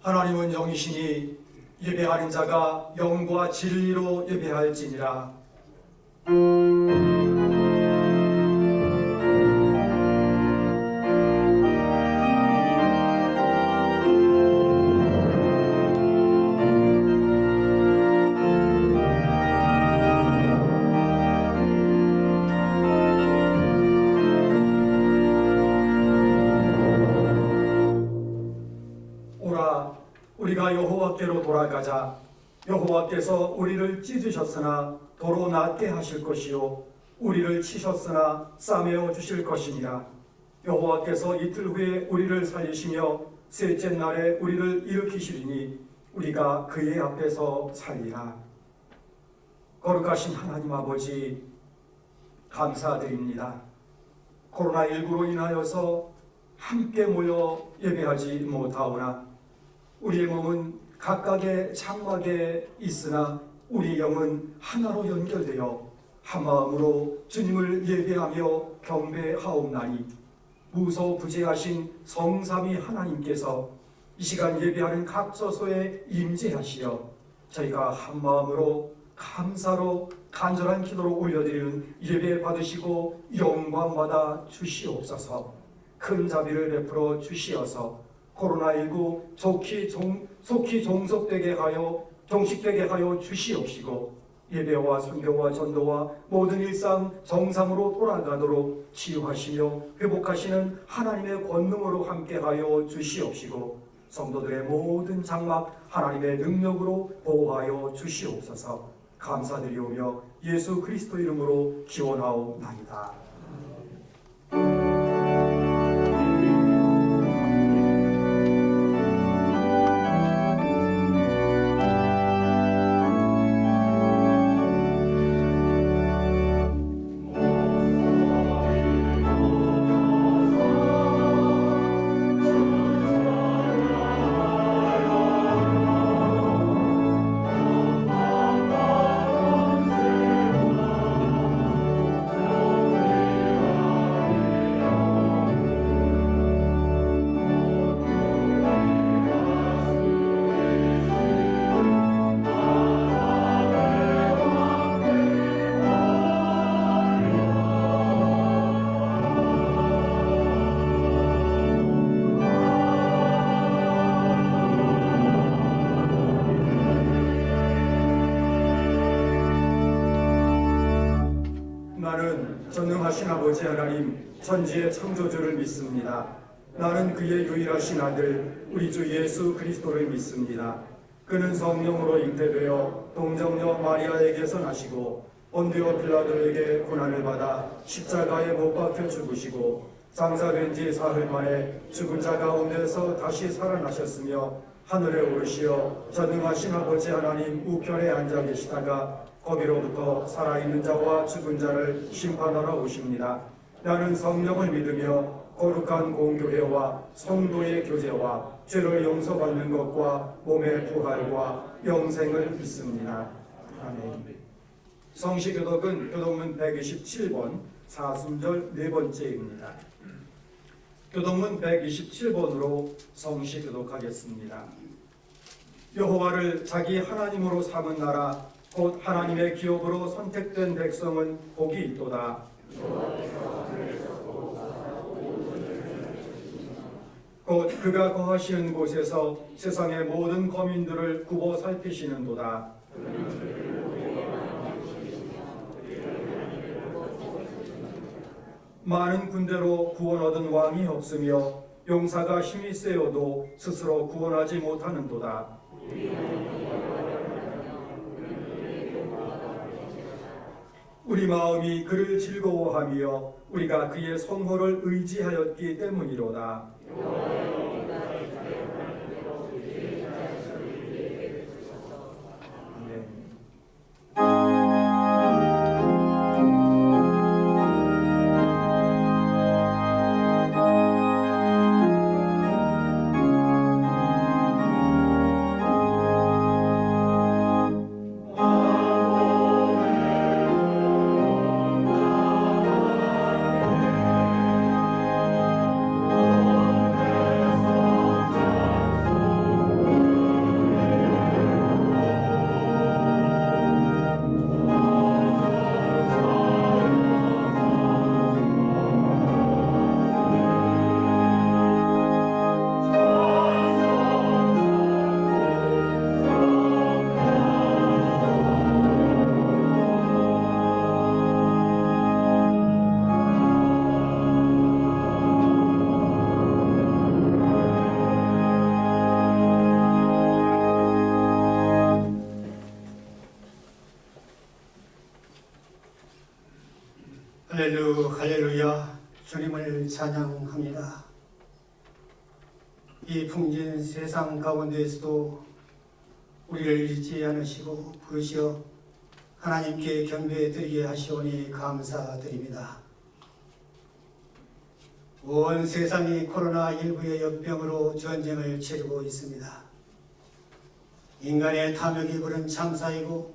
하나님은 영이시니 예배하는 자가 영과 진리로 예배할지니라. 오라, 우리가 여호와께로 돌아가자. 여호와께서 우리를 찢으셨으나 도로 낫게 하실 것이요 우리를 치셨으나 싸매어 주실 것이니라. 여호와께서 이틀 후에 우리를 살리시며 셋째 날에 우리를 일으키시리니 우리가 그의 앞에서 살리라. 거룩하신 하나님 아버지, 감사드립니다. 코로나19로 인하여서 함께 모여 예배하지 못하오나 우리의 몸은 각각의 장막에 있으나 우리 영은 하나로 연결되어 한마음으로 주님을 예배하며 경배하옵나니 무소부재하신 성삼위 하나님께서 이 시간 예배하는 각 처소에 임재하시어 저희가 한마음으로 감사로 간절한 기도로 올려드리는 예배 받으시고 영광받아 주시옵소서. 큰 자비를 베풀어 주시어서 코로나19 속히 종식되게 하여 주시옵시고 예배와 선교와 전도와 모든 일상 정상으로 돌아가도록 치유하시며 회복하시는 하나님의 권능으로 함께하여 주시옵시고 성도들의 모든 장막 하나님의 능력으로 보호하여 주시옵소서. 감사드리오며 예수 그리스도 이름으로 기원하옵나이다. 나는 전능하신 아버지 하나님 천지의 창조주를 믿습니다. 나는 그의 유일하신 아들 우리 주 예수 그리스도를 믿습니다. 그는 성령으로 잉태되어 동정녀 마리아에게서 나시고 본디오 빌라도에게 고난을 받아 십자가에 못 박혀 죽으시고 장사된 지 사흘 만에 죽은 자 가운데서 다시 살아나셨으며 하늘에 오르시어 전능하신 아버지 하나님 우편에 앉아 계시다가 거기로부터 살아있는 자와 죽은 자를 심판하러 오십니다. 나는 성령을 믿으며 거룩한 공교회와 성도의 교제와 죄를 용서받는 것과 몸의 부활과 영생을 믿습니다. 아멘. 성시교독은 교독문 127번 사순절 네 번째입니다. 교독문 127번으로 성시교독하겠습니다. 여호와를 자기 하나님으로 삼은 나라 곧 하나님의 기업으로 선택된 백성은 복이 있도다. 곧 그가 거하시는 곳에서 세상의 모든 거민들을 굽어 살피시는도다. 많은 군대로 구원 얻은 왕이 없으며 용사가 힘이 세어도 스스로 구원하지 못하는도다. 우리 마음이 그를 즐거워하며 우리가 그의 성호를 의지하였기 때문이로다. 할렐루야, 주님을 찬양합니다. 이 풍진 세상 가운데에서도 우리를 잊지 않으시고 부르시어 하나님께 경배드리게 하시오니 감사드립니다. 온 세상이 코로나19의 역병으로 전쟁을 치르고 있습니다. 인간의 탐욕이 부른 참사이고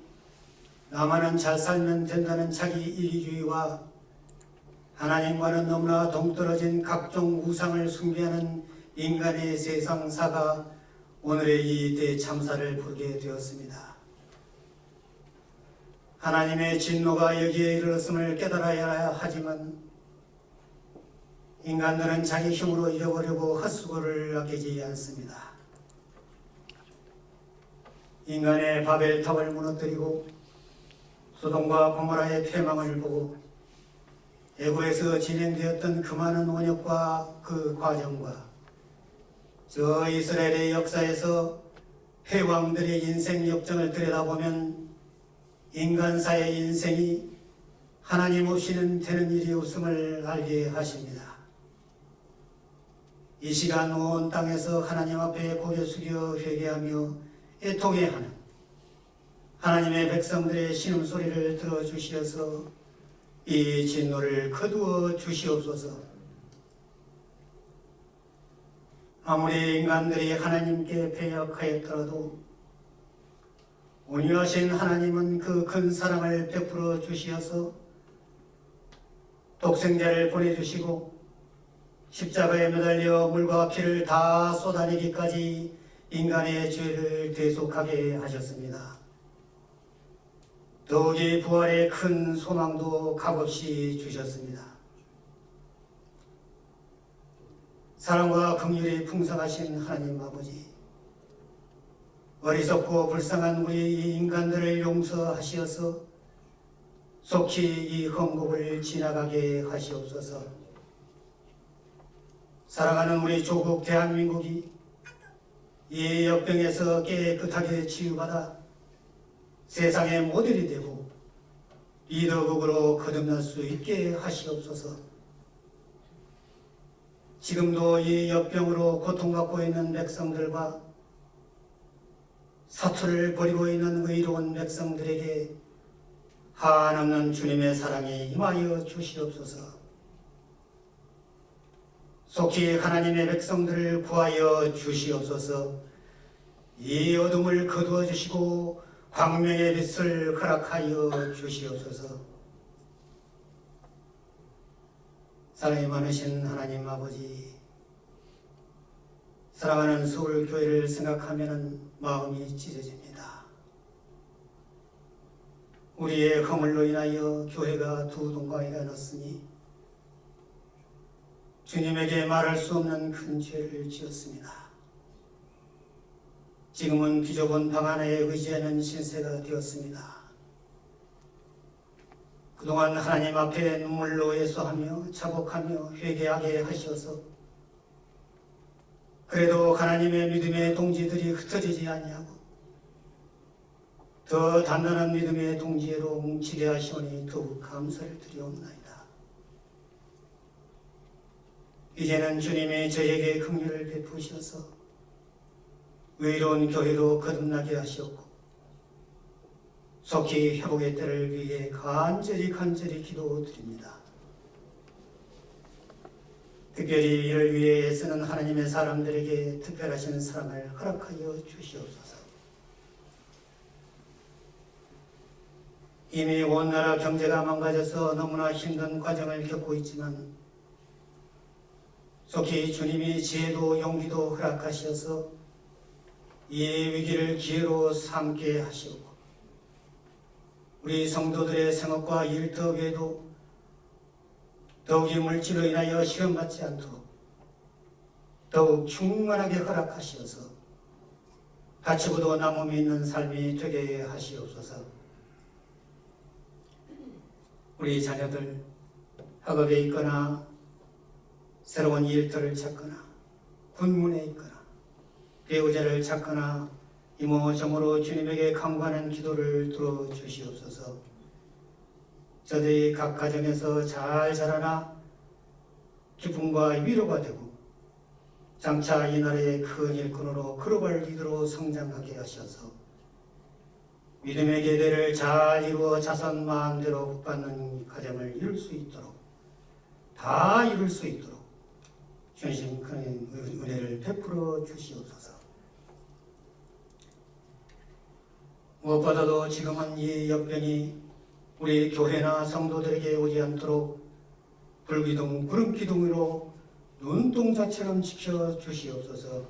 나만은 잘 살면 된다는 자기 이기주의와 하나님과는 너무나 동떨어진 각종 우상을 숭배하는 인간의 세상사가 오늘의 이 대참사를 부르게 되었습니다. 하나님의 진노가 여기에 이르렀음을 깨달아야 하지만 인간들은 자기 힘으로 이겨보려고 헛수고를 아끼지 않습니다. 인간의 바벨탑을 무너뜨리고 소돔과 고모라의 폐망을 보고 애고에서 진행되었던 그 많은 원역과 그 과정과 저 이스라엘의 역사에서 패왕들의 인생 역정을 들여다보면 인간사의 인생이 하나님 없이는 되는 일이 없음을 알게 하십니다. 이 시간 온 땅에서 하나님 앞에 고개 숙여 회개하며 애통해하는 하나님의 백성들의 신음소리를 들어주시어서 이 진노를 거두어 주시옵소서. 아무리 인간들이 하나님께 배역하였더라도 온유하신 하나님은 그 큰 사랑을 베풀어 주시어서 독생자를 보내주시고 십자가에 매달려 물과 피를 다 쏟아내기까지 인간의 죄를 대속하게 하셨습니다. 더욱이 부활의 큰 소망도 값없이 주셨습니다. 사랑과 긍휼이 풍성하신 하나님 아버지, 어리석고 불쌍한 우리 인간들을 용서하시어서 속히 이 험곡을 지나가게 하시옵소서. 사랑하는 우리 조국 대한민국이 이 역병에서 깨끗하게 치유받아 세상의 모델이 되고 리더국으로 거듭날 수 있게 하시옵소서. 지금도 이 역병으로 고통받고 있는 백성들과 사투를 벌이고 있는 의로운 백성들에게 한없는 주님의 사랑이 임하여 주시옵소서. 속히 하나님의 백성들을 구하여 주시옵소서. 이 어둠을 거두어 주시고 광명의 빛을 허락하여 주시옵소서. 사랑이 많으신 하나님 아버지, 사랑하는 서울교회를 생각하면 마음이 찢어집니다. 우리의 허물로 인하여 교회가 두 동강이가 났으니 주님에게 말할 수 없는 큰 죄를 지었습니다. 지금은 비좁은 방 안에 의지하는 신세가 되었습니다. 그동안 하나님 앞에 눈물로 애소하며 자복하며 회개하게 하셔서 그래도 하나님의 믿음의 동지들이 흩어지지 아니하고 더 단단한 믿음의 동지로 뭉치게 하시오니 더욱 감사를 드리옵나이다. 이제는 주님이 저에게 긍휼을 베푸셔서 의로운 교회로 거듭나게 하시옵고 속히 회복의 때를 위해 간절히 기도드립니다. 특별히 이를 위해 애쓰는 하나님의 사람들에게 특별하신 사랑을 허락하여 주시옵소서. 이미 온 나라 경제가 망가져서 너무나 힘든 과정을 겪고 있지만 속히 주님이 지혜도 용기도 허락하셔서 이 위기를 기회로 삼게 하시고 우리 성도들의 생업과 일터 외에도 더욱이 물질로 인하여 시험받지 않도록 더욱 충만하게 허락하시어서 가치보도 남음이 있는 삶이 되게 하시옵소서. 우리 자녀들 학업에 있거나 새로운 일터를 찾거나 군문에 있거나 배우자를 찾거나 이모저모로 주님에게 간구하는 기도를 들어주시옵소서. 저들이 각 가정에서 잘 자라나 기쁨과 위로가 되고 장차 이 나라의 큰 일꾼으로 글로벌 리더로 성장하게 하셔서 믿음의 계대를 잘 이루어 자선 마음대로 복받는 가정을 이룰 수 있도록 다 이룰 수 있도록 전심 큰 은혜를 베풀어 주시옵소서. 무엇보다도 지금은 이 역병이 우리 교회나 성도들에게 오지 않도록 불기둥, 구름기둥으로 눈동자처럼 지켜주시옵소서.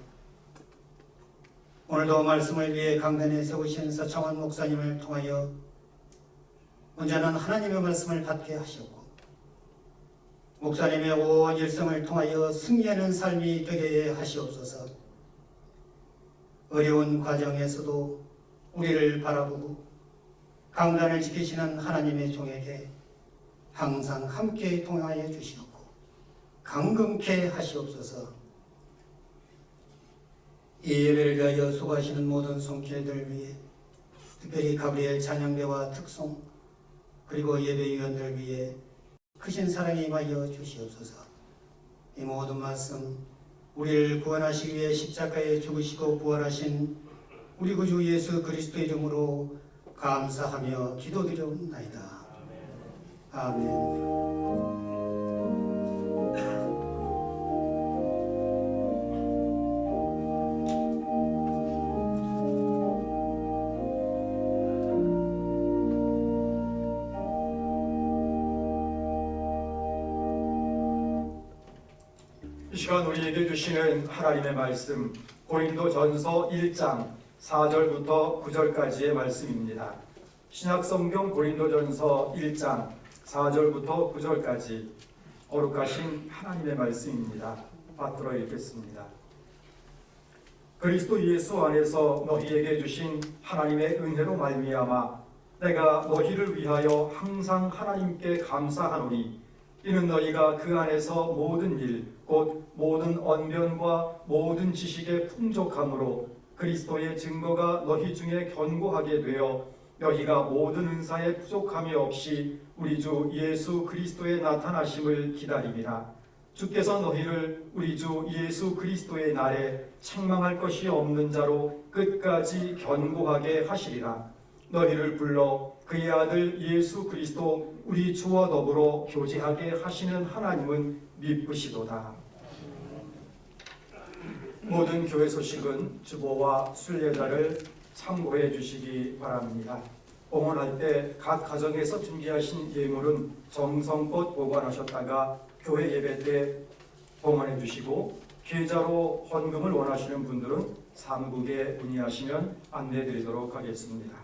오늘도 말씀을 위해 강단에 세우신 서창원 목사님을 통하여 언제나 하나님의 말씀을 받게 하셨고 목사님의 온 일생을 통하여 승리하는 삶이 되게 하시옵소서. 어려운 과정에서도 우리를 바라보고 강단을 지키시는 하나님의 종에게 항상 함께 동행하여 주시옵고 강건케 하시옵소서. 이 예배를 위하여 수고하시는 모든 손길들 위해 특별히 가브리엘 찬양대와 특송 그리고 예배위원들 위해 크신 사랑에 임하여 주시옵소서. 이 모든 말씀 우리를 구원하시기 위해 십자가에 죽으시고 부활하신 우리 구주 예수 그리스도의 이름으로 감사하며 기도드리옵나이다. 아멘. 이 시간 우리에게 주시는 하나님의 말씀 고린도전서 1장 4절부터 9절까지의 말씀입니다. 신약성경 고린도전서 1장 4절부터 9절까지 거룩하신 하나님의 말씀입니다. 받들어 읽겠습니다. 그리스도 예수 안에서 너희에게 주신 하나님의 은혜로 말미암아 내가 너희를 위하여 항상 하나님께 감사하노니 이는 너희가 그 안에서 모든 일 곧 모든 언변과 모든 지식의 풍족함으로 그리스도의 증거가 너희 중에 견고하게 되어 너희가 모든 은사에 부족함이 없이 우리 주 예수 그리스도의 나타나심을 기다림이라. 주께서 너희를 우리 주 예수 그리스도의 날에 책망할 것이 없는 자로 끝까지 견고하게 하시리라. 너희를 불러 그의 아들 예수 그리스도 우리 주와 더불어 교제하게 하시는 하나님은 미쁘시도다. 모든 교회 소식은 주보와 순례자를 참고해 주시기 바랍니다. 봉헌할 때 각 가정에서 준비하신 예물은 정성껏 보관하셨다가 교회 예배 때 봉헌해 주시고 계좌로 헌금을 원하시는 분들은 사무국에 문의하시면 안내드리도록 하겠습니다.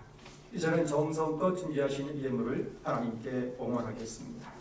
이제는 정성껏 준비하신 예물을 하나님께 봉헌하겠습니다.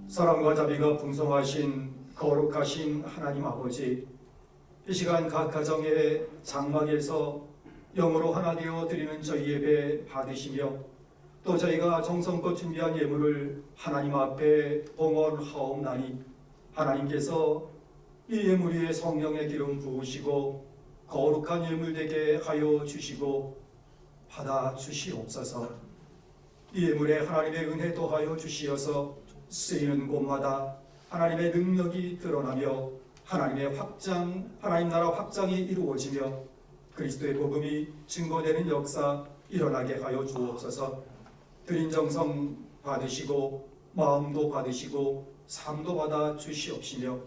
사랑과 자비가 풍성하신 거룩하신 하나님 아버지, 이 시간 각 가정의 장막에서 영으로 하나 되어 드리는 저희 예배 받으시며 또 저희가 정성껏 준비한 예물을 하나님 앞에 봉헌하옵나니 하나님께서 이 예물 위에 성령의 기름 부으시고 거룩한 예물 되게 하여 주시고 받아 주시옵소서. 이 예물에 하나님의 은혜 더하여 주시어서 쓰이는 곳마다 하나님의 능력이 드러나며 하나님 나라 확장이 이루어지며 그리스도의 복음이 증거되는 역사 일어나게 하여 주옵소서. 드린 정성 받으시고 마음도 받으시고 삶도 받아 주시옵시며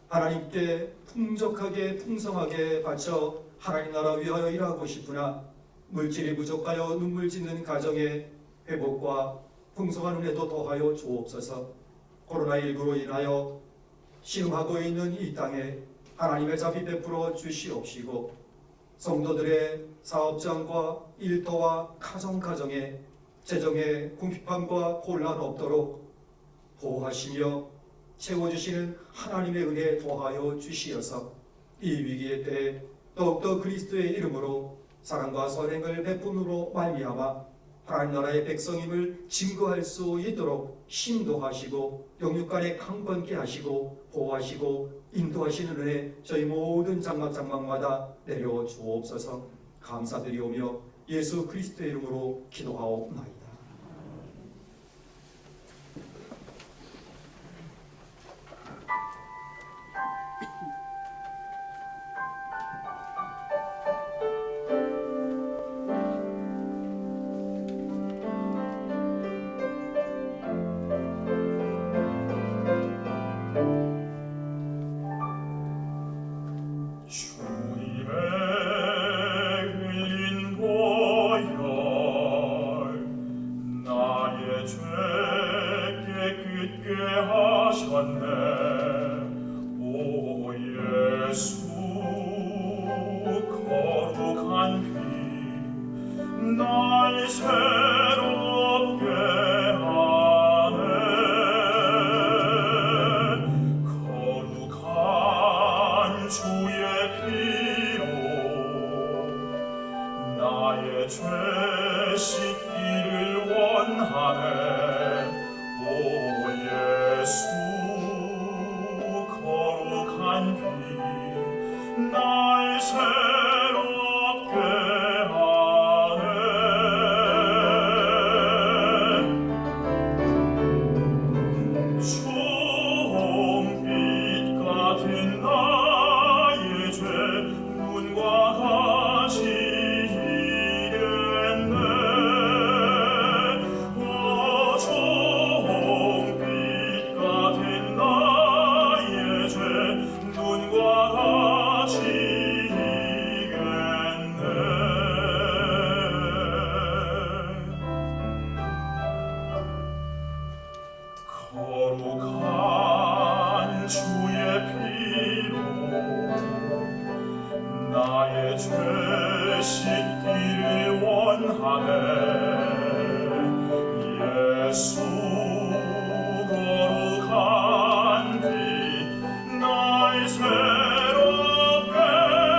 하나님께 풍족하게 풍성하게 바쳐 하나님 나라 위하여 일하고 싶으나 물질이 부족하여 눈물 짓는 가정의 회복과 풍성한 은혜도 더하여 주옵소서. 코로나19로 인하여 시름하고 있는 이 땅에 하나님의 자비 베풀어 주시옵시고 성도들의 사업장과 일터와 가정에 재정의 궁핍함과 곤란 없도록 보호하시며 채워주시는 하나님의 은혜 더하여 주시어서 이 위기의 때에 더욱더 그리스도의 이름으로 사랑과 선행을 베품으로 말미암아 하나님 나라의 백성임을 증거할 수 있도록 힘도하시고 영육간에 강건케 하시고 보호하시고 인도하시는 은혜 저희 모든 장막마다 내려 주옵소서. 감사드리오며 예수 그리스도의 이름으로 기도하옵나이다. 죄 씻기를 원하네. 오 예수 거룩한 피 날 새롭게 하네. 초홍빛 같은 나의 죄 눈과 같이 거룩한 주의 피로 나의 죄 씻기를 원하네. 예수 거룩한 피 날 새롭게 하네.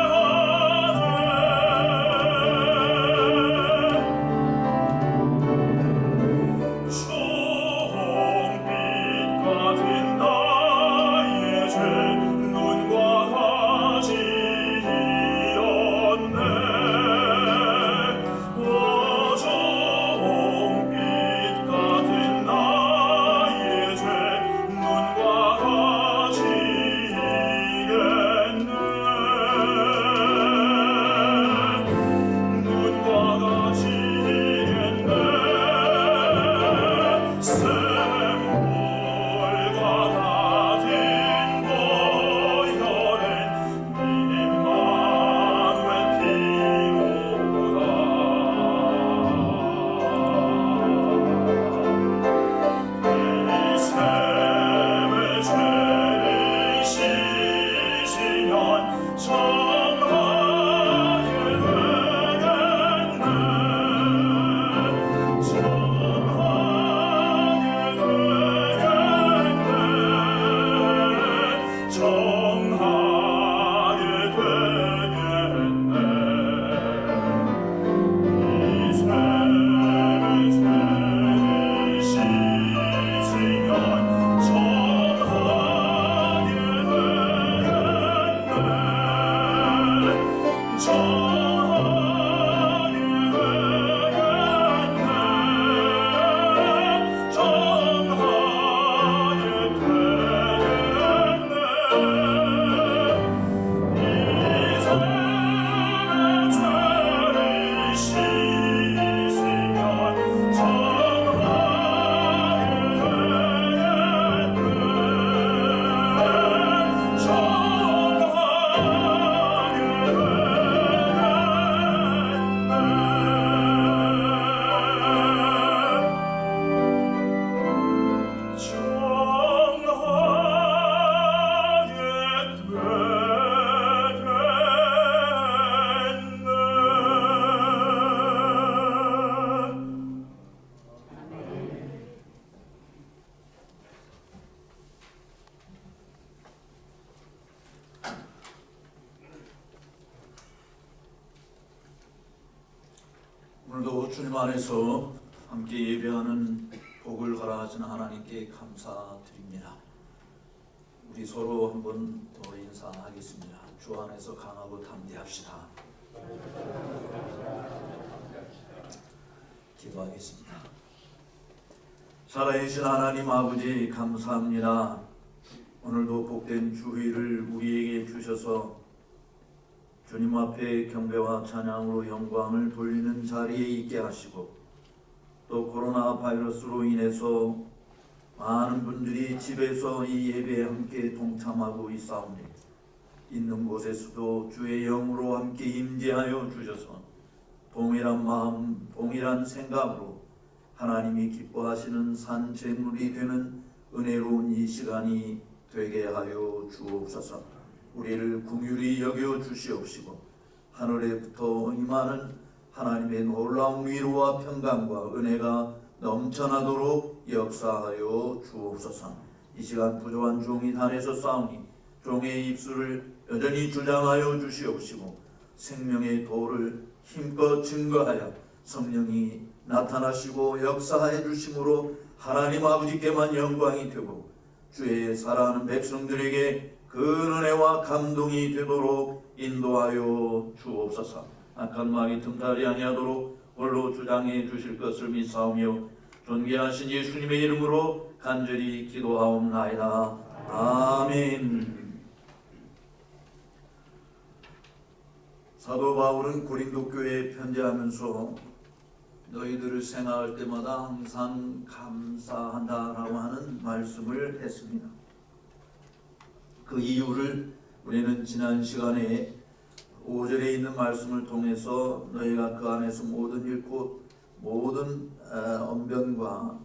또 주님 안에서 함께 예배하는 복을 허락하신 하나님께 감사드립니다. 우리 서로 한번 더 인사하겠습니다. 주 안에서 강하고 담대합시다. 기도하겠습니다. 살아계신 하나님 아버지 감사합니다. 오늘도 복된 주일을 우리에게 주셔서 주님 앞에 경배와 찬양으로 영광을 돌리는 자리에 있게 하시고, 또 코로나 바이러스로 인해서 많은 분들이 집에서 이 예배에 함께 동참하고 있사오니 있는 곳에서도 주의 영으로 함께 임재하여 주셔서 동일한 마음, 동일한 생각으로 하나님이 기뻐하시는 산 제물이 되는 은혜로운 이 시간이 되게 하여 주옵소서. 우리를 긍휼히 여겨 주시옵시고 하늘에부터 임하는 하나님의 놀라운 위로와 평강과 은혜가 넘쳐나도록 역사하여 주옵소서. 이 시간 부족한 종이 단에서 싸우니 종의 입술을 여전히 주장하여 주시옵시고 생명의 도를 힘껏 증거하여 성령이 나타나시고 역사해 주심으로 하나님 아버지께만 영광이 되고 주의 사랑하는 백성들에게 그 은혜와 감동이 되도록 인도하여 주옵소서. 악한 말이 틈타지 아니하도록 홀로 주장해 주실 것을 믿사오며 존귀하신 예수님의 이름으로 간절히 기도하옵나이다. 아멘. 사도 바울은 고린도 교회에 편지하면서 너희들을 생각할 때마다 항상 감사한다라고 하는 말씀을 했습니다. 그 이유를 우리는 지난 시간에 5절에 있는 말씀을 통해서 너희가 그 안에서 모든 일 곧 모든 언변과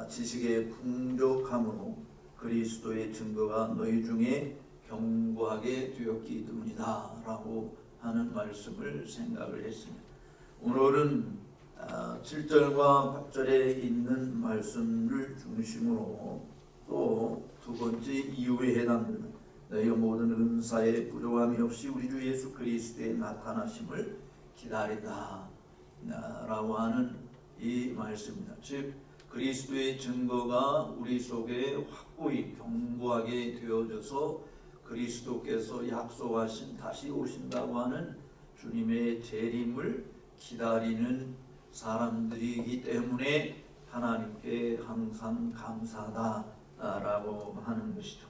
지식의 풍족함으로 그리스도의 증거가 너희 중에 견고하게 되었기 때문이다 라고 하는 말씀을 생각을 했습니다. 오늘은 7절과 8절에 있는 말씀을 중심으로 또 두 번째 이유에 해당되는 너희가 모든 은사에 부족함이 없이 우리 주 예수 그리스도의 나타나심을 기다린다 라고 하는 이 말씀입니다. 즉 그리스도의 증거가 우리 속에 확고히 견고하게 되어져서 그리스도께서 약속하신 다시 오신다고 하는 주님의 재림을 기다리는 사람들이기 때문에 하나님께 항상 감사하다라고 하는 것이죠.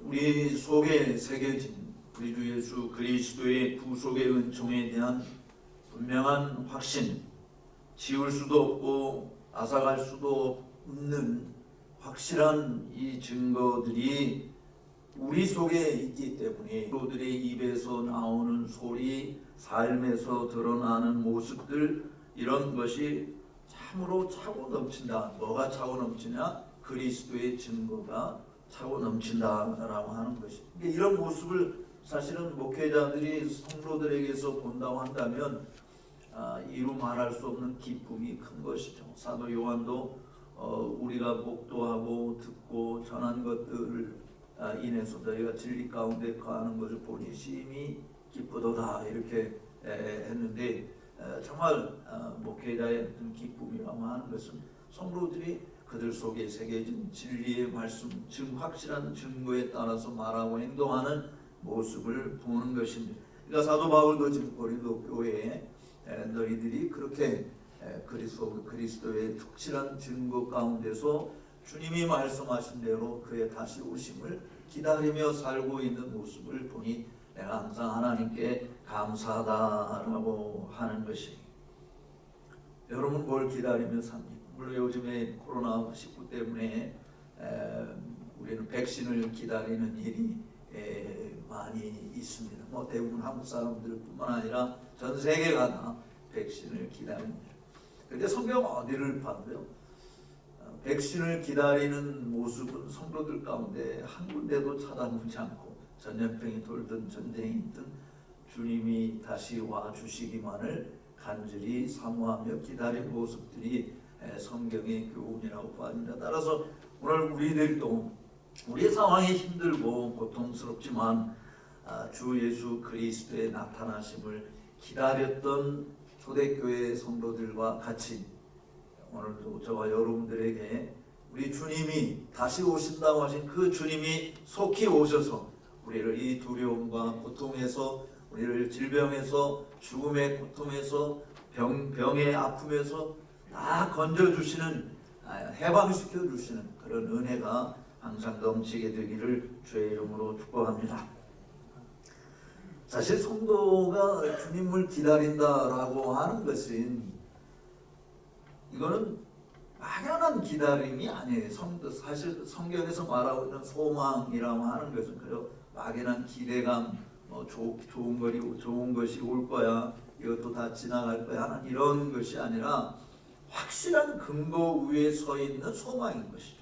우리 속에 새겨진 우리 주 예수 그리스도의 구속의 은총에 대한 분명한 확신, 지울 수도 없고 앗아갈 수도 없는 확실한 이 증거들이 우리 속에 있기 때문에 그들의 입에서 나오는 소리, 삶에서 드러나는 모습들, 이런 것이 참으로 차고 넘친다. 뭐가 차고 넘치냐? 그리스도의 증거가 차고 넘친다라고 하는 것입니다. 이런 모습을 사실은 목회자들이 성도들에게서 본다고 한다면 이루 말할 수 없는 기쁨이 큰 것이죠. 사도 요한도 우리가 목도하고 듣고 전한 것들을 인해서 너희가 진리 가운데 거하는 것을 보니 심히 기쁘도다 이렇게 했는데, 정말 목회자의 어떤 기쁨이라고 하는 것은 성도들이 그들 속에 새겨진 진리의 말씀, 즉 확실한 증거에 따라서 말하고 행동하는 모습을 보는 것입니다. 그러니까 사도 바울도 지금 고린도 교회에 너희들이 그렇게 그리스도의 확실한 증거 가운데서 주님이 말씀하신 대로 그의 다시 오심을 기다리며 살고 있는 모습을 보니 내가 항상 하나님께 감사하다라고 하는 것이. 여러분 뭘 기다리며 삽니까? 물론 요즘에 코로나19 때문에 우리는 백신을 기다리는 일이 많이 있습니다. 뭐 대부분 한국 사람들뿐만 아니라 전 세계가 다 백신을 기다립니다. 그런데 성경 어디를 봐도요, 백신을 기다리는 모습은 성도들 가운데 한 군데도 찾아보지 않고 전염병이 돌든 전쟁이 있든 주님이 다시 와 주시기만을 간절히 사모하며 기다린 모습들이 성경의 교훈이라고 보아집니다. 따라서 오늘 우리들도 우리 상황이 힘들고 고통스럽지만 주 예수 그리스도의 나타나심을 기다렸던 초대교회 성도들과 같이 오늘도 저와 여러분들에게 우리 주님이 다시 오신다고 하신 그 주님이 속히 오셔서 우리를 이 두려움과 고통에서, 우리를 질병에서, 죽음의 고통에서, 병의 아픔에서 다 건져주시는, 해방시켜주시는 그런 은혜가 항상 넘치게 되기를 주의 이름으로 축복합니다. 사실 성도가 주님을 기다린다라고 하는 것은 이거는 막연한 기다림이 아니에요. 사실 성경에서 말하고 있는 소망이라고 하는 것은 그저 막연한 기대감, 좋은 것이 올 거야, 이것도 다 지나갈 거야 하는 이런 것이 아니라 확실한 근거 위에 서 있는 소망인 것이죠.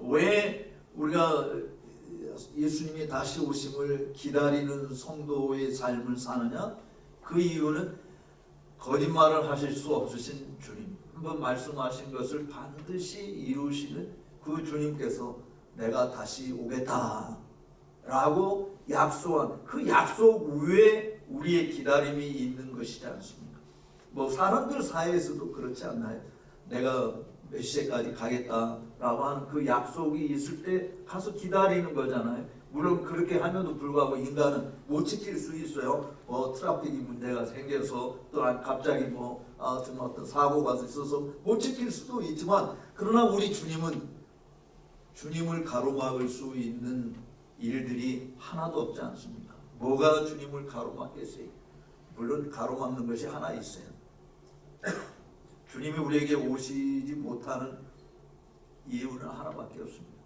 왜 우리가 예수님이 다시 오심을 기다리는 성도의 삶을 사느냐? 그 이유는 거짓말을 하실 수 없으신 주님, 한번 말씀하신 것을 반드시 이루시는 그 주님께서 내가 다시 오겠다 라고 약속한 그 약속 위에 우리의 기다림이 있는 것이지 않습니까? 뭐 사람들 사이에서도 그렇지 않나요? 내가 몇 시에까지 가겠다라고 하는 그 약속이 있을 때 가서 기다리는 거잖아요. 물론 그렇게 함에도 불구하고 인간은 못 지킬 수 있어요. 트래픽이 문제가 생겨서 또 갑자기 좀 어떤 사고가 있어서 못 지킬 수도 있지만, 그러나 우리 주님은 주님을 가로막을 수 있는 일들이 하나도 없지 않습니까? 뭐가 주님을 가로막겠어요? 물론 가로막는 것이 하나 있어요. 주님이 우리에게 오시지 못하는 이유는 하나밖에 없습니다.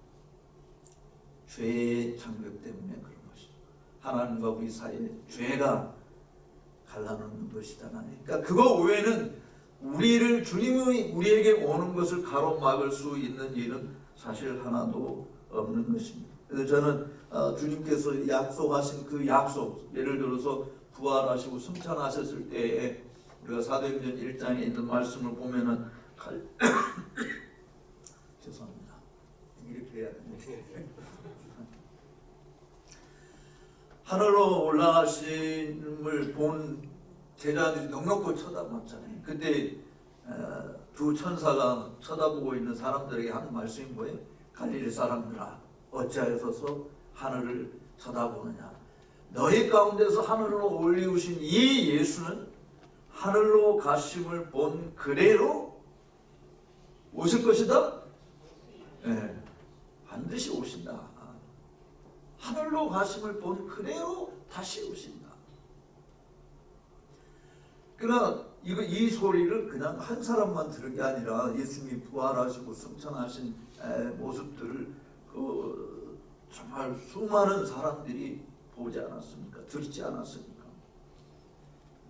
죄의 장벽 때문에 그런 것이죠. 하나님과 우리 사이에 죄가 갈라놓는 것이잖아요. 그러니까 그거 외에는 주님이 우리에게 오는 것을 가로막을 수 있는 일은 사실 하나도 없는 것입니다. 그래서 저는 주님께서 약속하신 그 약속, 예를 들어서 부활하시고 승천하셨을 때에 우리가 사도행전 1장에 있는 말씀을 보면은 죄송합니다. 이렇게 해야 되는데 하늘로 올라가심을 본 제자들이 넉넉히 쳐다봤잖아요. 그때 두 천사가 쳐다보고 있는 사람들에게 하는 말씀이 뭐예요? 갈릴리 사람들아, 어찌하여서 하늘을 쳐다보느냐? 너희 가운데서 하늘로 올리우신 이 예수는 하늘로 가심을 본 그대로 오실 것이다? 네, 반드시 오신다. 하늘로 가심을 본 그대로 다시 오신다. 그러나 이 소리를 그냥 한 사람만 들은 게 아니라 예수님이 부활하시고 승천하신 모습들을 정말 수많은 사람들이 보지 않았습니까? 듣지 않았습니까?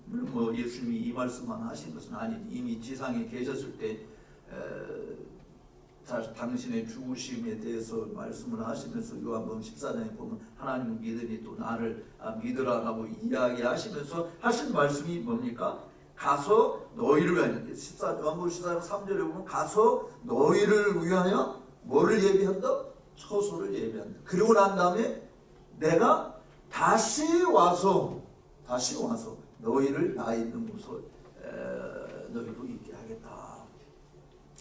물론 예수님이 이 말씀만 하신 것은 아니니 이미 지상에 계셨을 때 당신의 죽으심에 대해서 말씀을 하시면서 요한복음 14장에 보면 하나님을 믿으니 또 나를 믿으라라고 이야기하시면서 하신 말씀이 뭡니까? 가서 너희를 위하여, 요한복음 14장 3절에 보면 가서 너희를 위하여 뭐를 예비한다? 처소를 예비한다. 그리고 난 다음에 내가 다시 와서 너희를 나 있는 곳에 너희도 있게 하겠다.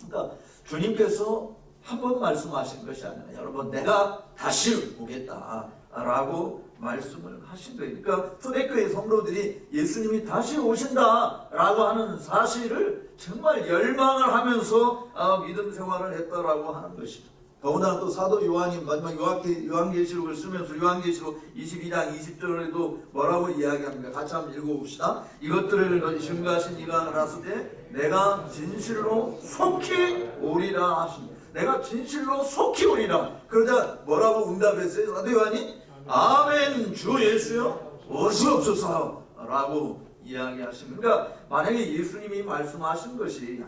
그러니까 주님께서 한 번 말씀하신 것이 아니라 여러분 내가 다시 오겠다라고 말씀을 하신 거예요. 그러니까 초대교회 성도들이 예수님이 다시 오신다라고 하는 사실을 정말 열망을 하면서 믿음 생활을 했다라고 하는 것이죠. 더군다나 또 사도 요한이 마지막 요한계시록을 쓰면서 요한계시록 22장 20절에도 뭐라고 이야기합니까? 같이 한번 읽어봅시다. 이것들을 증거하신 이가 하라사대 내가 진실로 속히 오리라 하십니다. 내가 진실로 속히 오리라. 그러자 뭐라고 응답했어요? 사도 요한이 아멘 주 예수여 어시옵소서 라고 이야기하십니다. 그러니까 만약에 예수님이 말씀하신 것이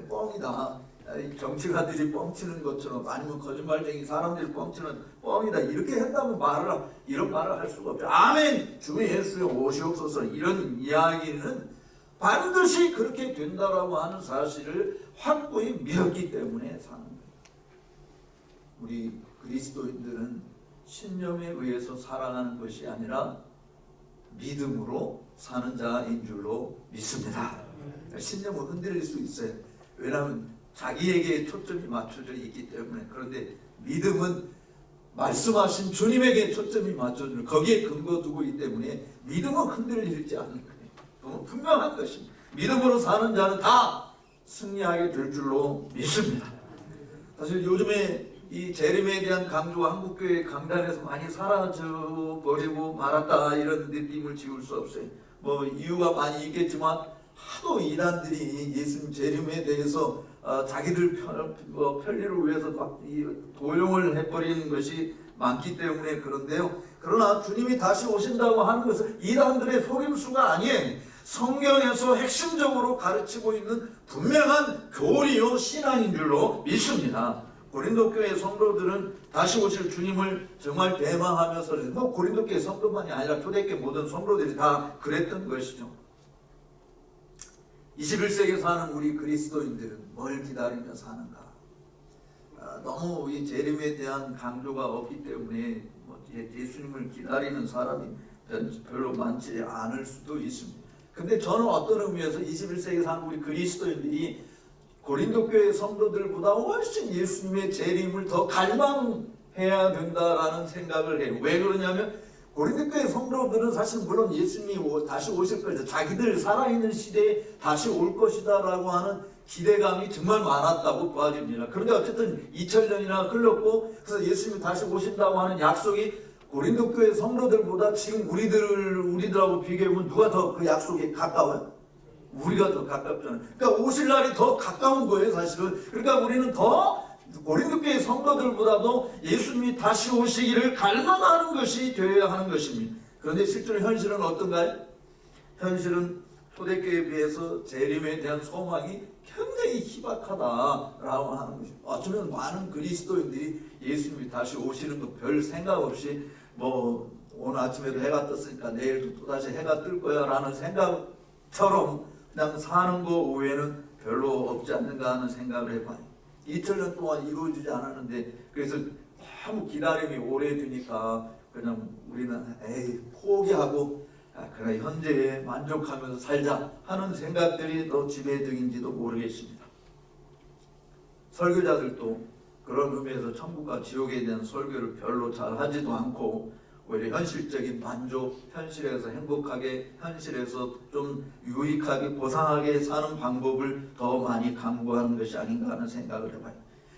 뻥이다, 정치가들이 뻥치는 것처럼 아니면 거짓말쟁이 사람들이 뻥치는 뻥이다 이렇게 한다면 이런 말을 할 수가 없죠. 아멘 주 예수여 오시옵소서 이런 이야기는 반드시 그렇게 된다라고 하는 사실을 확고히 믿었기 때문에 사는 거예요. 우리 그리스도인들은 신념에 의해서 살아가는 것이 아니라 믿음으로 사는 자인 줄로 믿습니다. 신념은 흔들릴 수 있어요. 왜냐하면 자기에게 초점이 맞춰져 있기 때문에. 그런데 믿음은 말씀하신 주님에게 초점이 맞춰져 거기에 근거 두고 있기 때문에 믿음은 흔들리지 않는 거예요. 분명한 것입니다. 믿음으로 사는 자는 다 승리하게 될 줄로 믿습니다. 사실 요즘에 이 재림에 대한 강조가 한국교회 강단에서 많이 사라져 버리고 말았다 이런 느낌을 지울 수 없어요. 뭐 이유가 많이 있겠지만 하도 이단들이 예수님 재림에 대해서 자기들 편리를 위해서 막 도용을 해버리는 것이 많기 때문에 그런데요. 그러나 주님이 다시 오신다고 하는 것은 이단들의 속임수가 아니에요. 성경에서 핵심적으로 가르치고 있는 분명한 교리요 신앙인 줄로 믿습니다. 고린도 교회 성도들은 다시 오실 주님을 정말 대망하면서 뭐 고린도 교회 성도만이 아니라 초대교회 모든 성도들이 다 그랬던 것이죠. 21세기에 사는 우리 그리스도인들은 뭘 기다리며 사는가? 너무 이 재림에 대한 강조가 없기 때문에 예수님을 기다리는 사람이 별로 많지 않을 수도 있습니다. 근데 저는 어떤 의미에서 21세기에 사는 우리 그리스도인들이 고린도 교회 성도들보다 훨씬 예수님의 재림을 더 갈망해야 된다라는 생각을 해요. 왜 그러냐면 고린도 교회 성도들은 사실 물론 예수님이 다시 오실 거죠. 자기들 살아있는 시대에 다시 올 것이다라고 하는 기대감이 정말 많았다고 봐집니다. 그런데 어쨌든 2000년이나 흘렀고 그래서 예수님이 다시 오신다고 하는 약속이 고린도 교회 성도들보다 지금 우리들하고 비교해보면 누가 더 그 약속에 가까워요? 우리가 더 가깝잖아요. 그러니까 오실 날이 더 가까운 거예요, 사실은. 그러니까 우리는 더 고린도 교회 성도들보다도 예수님이 다시 오시기를 갈망하는 것이 되어야 하는 것입니다. 그런데 실제로 현실은 어떤가요? 현실은 초대교회에 비해서 재림에 대한 소망이 굉장히 희박하다라고 하는 것입니다. 어쩌면 많은 그리스도인들이 예수님이 다시 오시는 거 별 생각 없이 뭐 오늘 아침에도 해가 떴으니까 내일도 또다시 해가 뜰 거야 라는 생각처럼 그냥 사는 거 외에는 별로 없지 않는가 하는 생각을 해봐요. 2000년 동안 이루어지지 않았는데 그래서 너무 기다림이 오래되니까 그냥 우리는 포기하고 그래 현재에 만족하면서 살자 하는 생각들이 더 지배적인지도 모르겠습니다. 설교자들도 그런 의미에서 천국과 지옥에 대한 설교를 별로 잘 하지도 않고 오히려 현실적인 만족, 현실에서 행복하게, 현실에서 좀 유익하게, 고상하게 사는 방법을 더 많이 강구하는 것이 아닌가 하는 생각을 해봐요.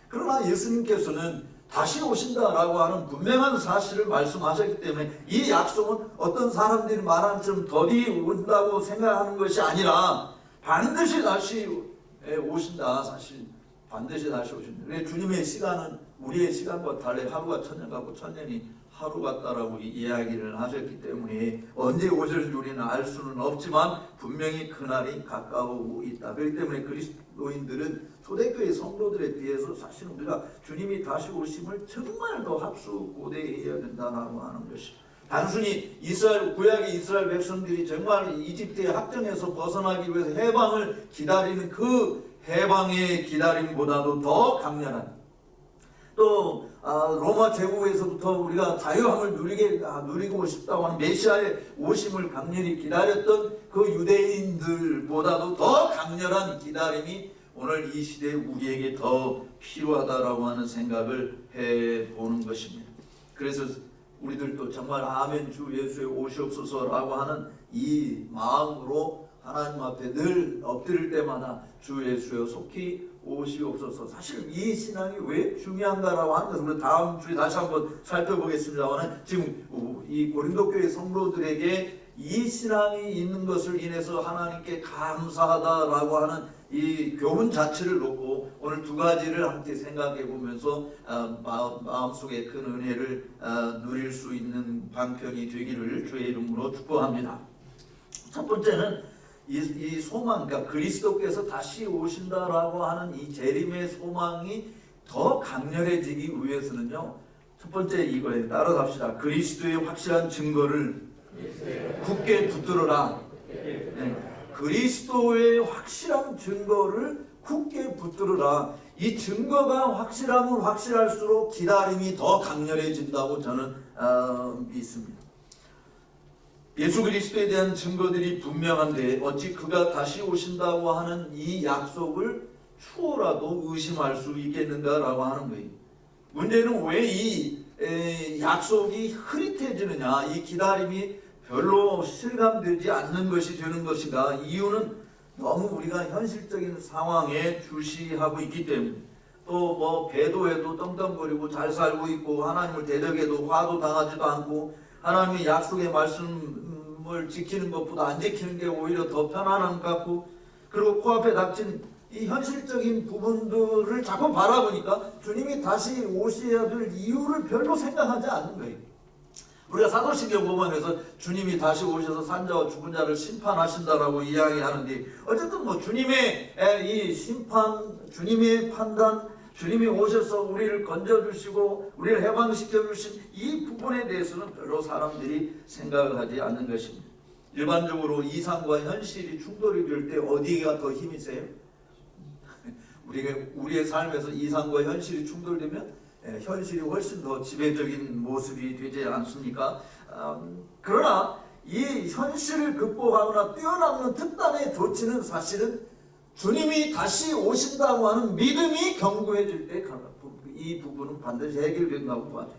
그러나 예수님께서는 다시 오신다라고 하는 분명한 사실을 말씀하셨기 때문에 이 약속은 어떤 사람들이 말하는 좀 더디 온다고 생각하는 것이 아니라 반드시 다시 오신다. 사실 반드시 다시 오신다. 주님의 시간은 우리의 시간과 달리 하루가 천년 같고 천년이 하루 같다라고 이야기를 하셨기 때문에 언제 오실지 우리는 알 수는 없지만 분명히 그날이 가까우고 있다. 그렇기 때문에 그리스도인들은 초대교회 성도들에 비해서 사실 우리가 주님이 다시 오심을 정말 더 합수고대해야 된다라고 하는 것이 단순히 구약의 이스라엘 백성들이 정말 이집트의 학정에서 벗어나기 위해서 해방을 기다리는 그 해방의 기다림보다도 더 강렬한 또 로마 제국에서부터 우리가 자유함을 누리고 싶다고 하는 메시아의 오심을 강렬히 기다렸던 그 유대인들보다도 더 강렬한 기다림이 오늘 이 시대에 우리에게 더 필요하다라고 하는 생각을 해보는 것입니다. 그래서 우리들도 정말 아멘 주 예수의 오시옵소서라고 하는 이 마음으로 하나님 앞에 늘 엎드릴 때마다 주 예수여 속히 오시옵소서. 사실 이 신앙이 왜 중요한가라고 하는 것을 우리 다음 주에 다시 한번 살펴보겠습니다만 지금 이 고린도 교회 성도들에게 이 신앙이 있는 것을 인해서 하나님께 감사하다라고 하는 이 교훈 자체를 놓고 오늘 두 가지를 함께 생각해 보면서 마음속에 큰 은혜를 누릴 수 있는 방편이 되기를 주의 이름으로 축복합니다. 첫 번째는 이 소망, 그러니까 그리스도께서 다시 오신다라고 하는 이 재림의 소망이 더 강렬해지기 위해서는요. 첫 번째 이거예요. 따라서 합시다. 그리스도의 확실한 증거를 굳게 붙들어라. 네. 그리스도의 확실한 증거를 굳게 붙들어라. 이 증거가 확실하면 확실할수록 기다림이 더 강렬해진다고 저는 믿습니다. 예수 그리스도에 대한 증거들이 분명한데 어찌 그가 다시 오신다고 하는 이 약속을 추호라도 의심할 수 있겠는가라고 하는 거예요. 문제는 왜 이 약속이 흐릿해지느냐, 이 기다림이 별로 실감되지 않는 것이 되는 것인가. 이유는 너무 우리가 현실적인 상황에 주시하고 있기 때문에, 또 뭐 배도해도 떵떵거리고 잘 살고 있고 하나님을 대적해도 화도 당하지도 않고 하나님의 약속의 말씀을 지키는 것보다 안 지키는 게 오히려 더 편안한 것 같고, 그리고 코앞에 닥친 이 현실적인 부분들을 자꾸 바라보니까 주님이 다시 오셔야 될 이유를 별로 생각하지 않는 거예요. 우리가 사도신경 보면서 주님이 다시 오셔서 산자와 죽은 자를 심판하신다라고 이야기하는데, 어쨌든 뭐 주님의 이 심판, 주님의 판단, 주님이 오셔서 우리를 건져주시고 우리를 해방시켜주신 이 부분에 대해서는 별로 사람들이 생각을 하지 않는 것입니다. 일반적으로 이상과 현실이 충돌이 될 때 어디가 더 힘이 세요? 우리의 삶에서 이상과 현실이 충돌되면 현실이 훨씬 더 지배적인 모습이 되지 않습니까? 그러나 이 현실을 극복하거나 뛰어넘는 특단의 조치는 사실은 주님이 다시 오신다고 하는 믿음이 견고해질 때 이 부분은 반드시 해결된다고 봐야 돼요.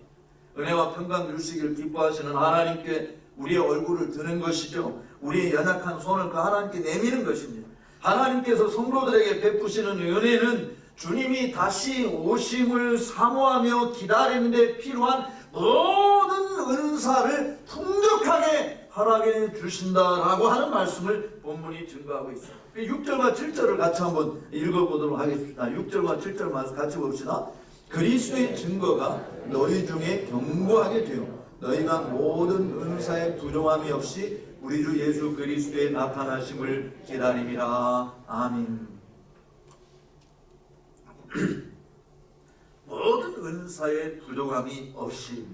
은혜와 평강 주시기를 기뻐하시는 하나님께 우리의 얼굴을 드는 것이죠. 우리의 연약한 손을 그 하나님께 내미는 것입니다. 하나님께서 성도들에게 베푸시는 은혜는 주님이 다시 오심을 사모하며 기다리는 데 필요한 모든 은사를 풍족하게 허락해 주신다라고 하는 말씀을 본문이 증거하고 있습니다. 6절과 7절을 같이 한번 읽어보도록 하겠습니다. 6절과 7절 말씀 같이 봅시다. 그리스도의 증거가 너희 중에 견고하게 되어 너희가 모든 은사에 부족함이 없이 우리 주 예수 그리스도의 나타나심을 기다림이라. 아멘. 모든 은사에 부족함이 없이,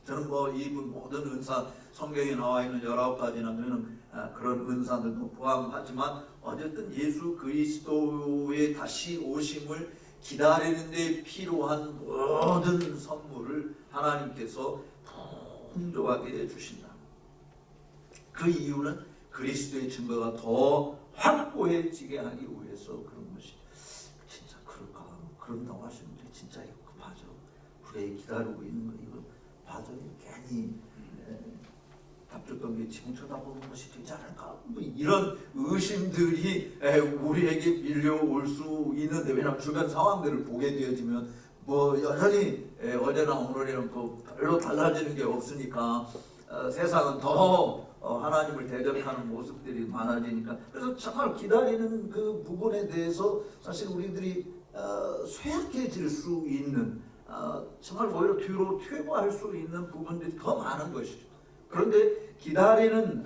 저는 뭐 이분 모든 은사, 성경에 나와 있는 19가지나 되는 그런 은사들도 포함하지만 어쨌든 예수 그리스도의 다시 오심을 기다리는 데 필요한 모든 선물을 하나님께서 풍족하게 주신다. 그 이유는 그리스도의 증거가 더 확고해지게 하기 위해서 그런 것이. 진짜 그럴까? 그런다고 하시는데 진짜 이거 맞아. 우리 기다리고 있는 거 이거 맞아. 괜히 답답한 게 지금 쳐다보는 것이 되지 않을까? 뭐 이런 의심들이 우리에게 밀려올 수 있는데, 왜냐하면 주변 상황들을 보게 되어지면 뭐 여전히 어제나 오늘이랑 또 별로 달라지는 게 없으니까 세상은 더 하나님을 대적하는 모습들이 많아지니까, 그래서 정말 기다리는 그 부분에 대해서 사실 우리들이 쇠약해질 수 있는, 정말 오히려 뒤로 퇴보할 수 있는 부분들이 더 많은 것이죠. 그런데 기다리는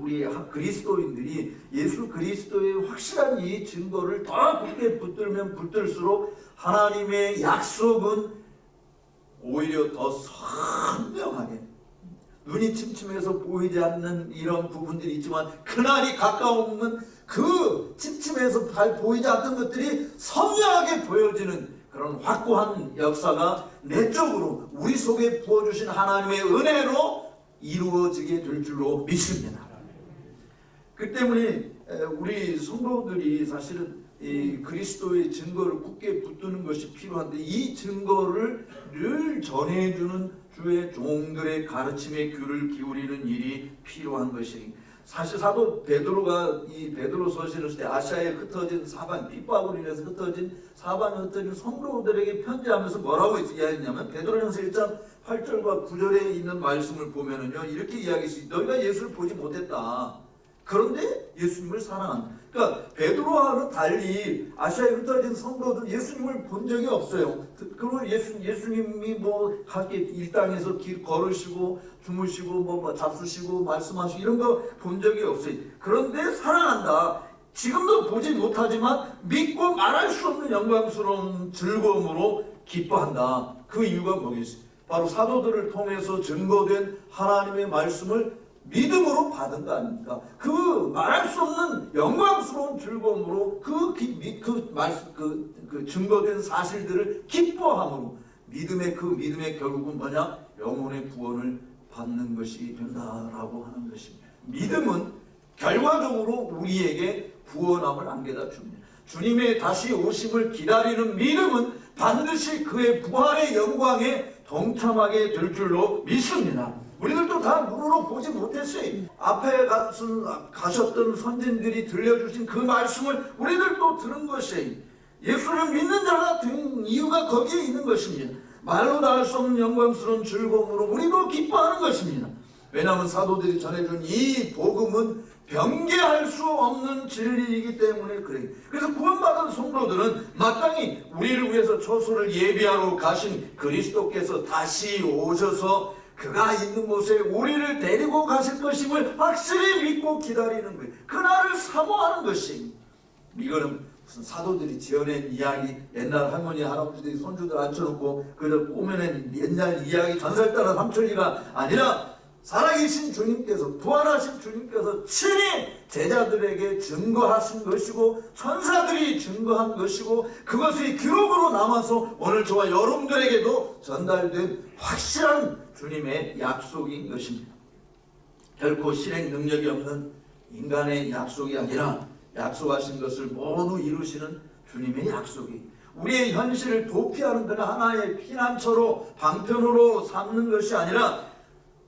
우리 그리스도인들이 예수 그리스도의 확실한 이 증거를 더 굳게 붙들면 붙들수록 하나님의 약속은 오히려 더 선명하게, 눈이 침침해서 보이지 않는 이런 부분들이 있지만 그날이 가까우면 그 침침해서 잘 보이지 않던 것들이 선명하게 보여지는 그런 확고한 역사가 내적으로 우리 속에 부어주신 하나님의 은혜로 이루어지게 될 줄로 믿습니다. 그 때문에 우리 성도들이 사실은 이 그리스도의 증거를 굳게 붙드는 것이 필요한데, 이 증거를 늘 전해주는 주의 종들의 가르침에 귀를 기울이는 일이 필요한 것이, 사실 사도 베드로가 이 베드로서신을 쓸 때 아시아에 흩어진 사방, 핍박으로 인해서 흩어진 사방에 흩어진 성도들에게 편지하면서 뭐라고 이야기했냐면, 베드로전서 1장 8절과 9절에 있는 말씀을 보면은요, 이렇게 이야기했어요. 너희가 예수를 보지 못했다. 그런데 예수님을 사랑한다. 그러니까 베드로와는 달리 아시아에 흩어진 성도들 예수님을 본 적이 없어요. 그리고 예수님이 뭐 각기 일당에서 길 걸으시고 주무시고 뭐 잡수시고 말씀하시고 이런 거 본 적이 없어요. 그런데 사랑한다. 지금도 보지 못하지만 믿고 말할 수 없는 영광스러운 즐거움으로 기뻐한다. 그 이유가 뭐겠어요? 바로 사도들을 통해서 증거된 하나님의 말씀을 믿음으로 받은 거 아닙니까? 그 말할 수 없는 영광스러운 즐거움으로 그 증거된 사실들을 기뻐함으로 믿음의 결국은 뭐냐? 영혼의 구원을 받는 것이 된다라고 하는 것입니다. 믿음은 결과적으로 우리에게 구원함을 안겨다 줍니다. 주님의 다시 오심을 기다리는 믿음은 반드시 그의 부활의 영광에 동참하게 될 줄로 믿습니다. 우리들도 다 눈으로 보지 못했어요. 앞에 가셨던 선진들이 들려주신 그 말씀을 우리들도 들은 것이에요. 예수를 믿는 자가 된 이유가 거기에 있는 것입니다. 말로 다 할 수 없는 영광스러운 즐거움으로 우리도 기뻐하는 것입니다. 왜냐하면 사도들이 전해준 이 복음은 변개할 수 없는 진리이기 때문에 그래요. 그래서 구원받은 성도들은 마땅히 우리를 위해서 처소를 예비하러 가신 그리스도께서 다시 오셔서 그가 있는 곳에 우리를 데리고 가실 것임을 확실히 믿고 기다리는 거예요. 그날을 사모하는 것입니다. 이거는 무슨 사도들이 지어낸 이야기, 옛날 할머니 할아버지들이 손주들 앉혀놓고 그저 꾸며낸 옛날 이야기 전설따라 삼천리가 아니라 살아계신 주님께서, 부활하신 주님께서 친히 제자들에게 증거하신 것이고 천사들이 증거한 것이고 그것이 기록으로 남아서 오늘 저와 여러분들에게도 전달된 확실한 주님의 약속인 것입니다. 결코 실행 능력이 없는 인간의 약속이 아니라 약속하신 것을 모두 이루시는 주님의 약속이 우리의 현실을 도피하는 그런 하나의 피난처로 방편으로 삼는 것이 아니라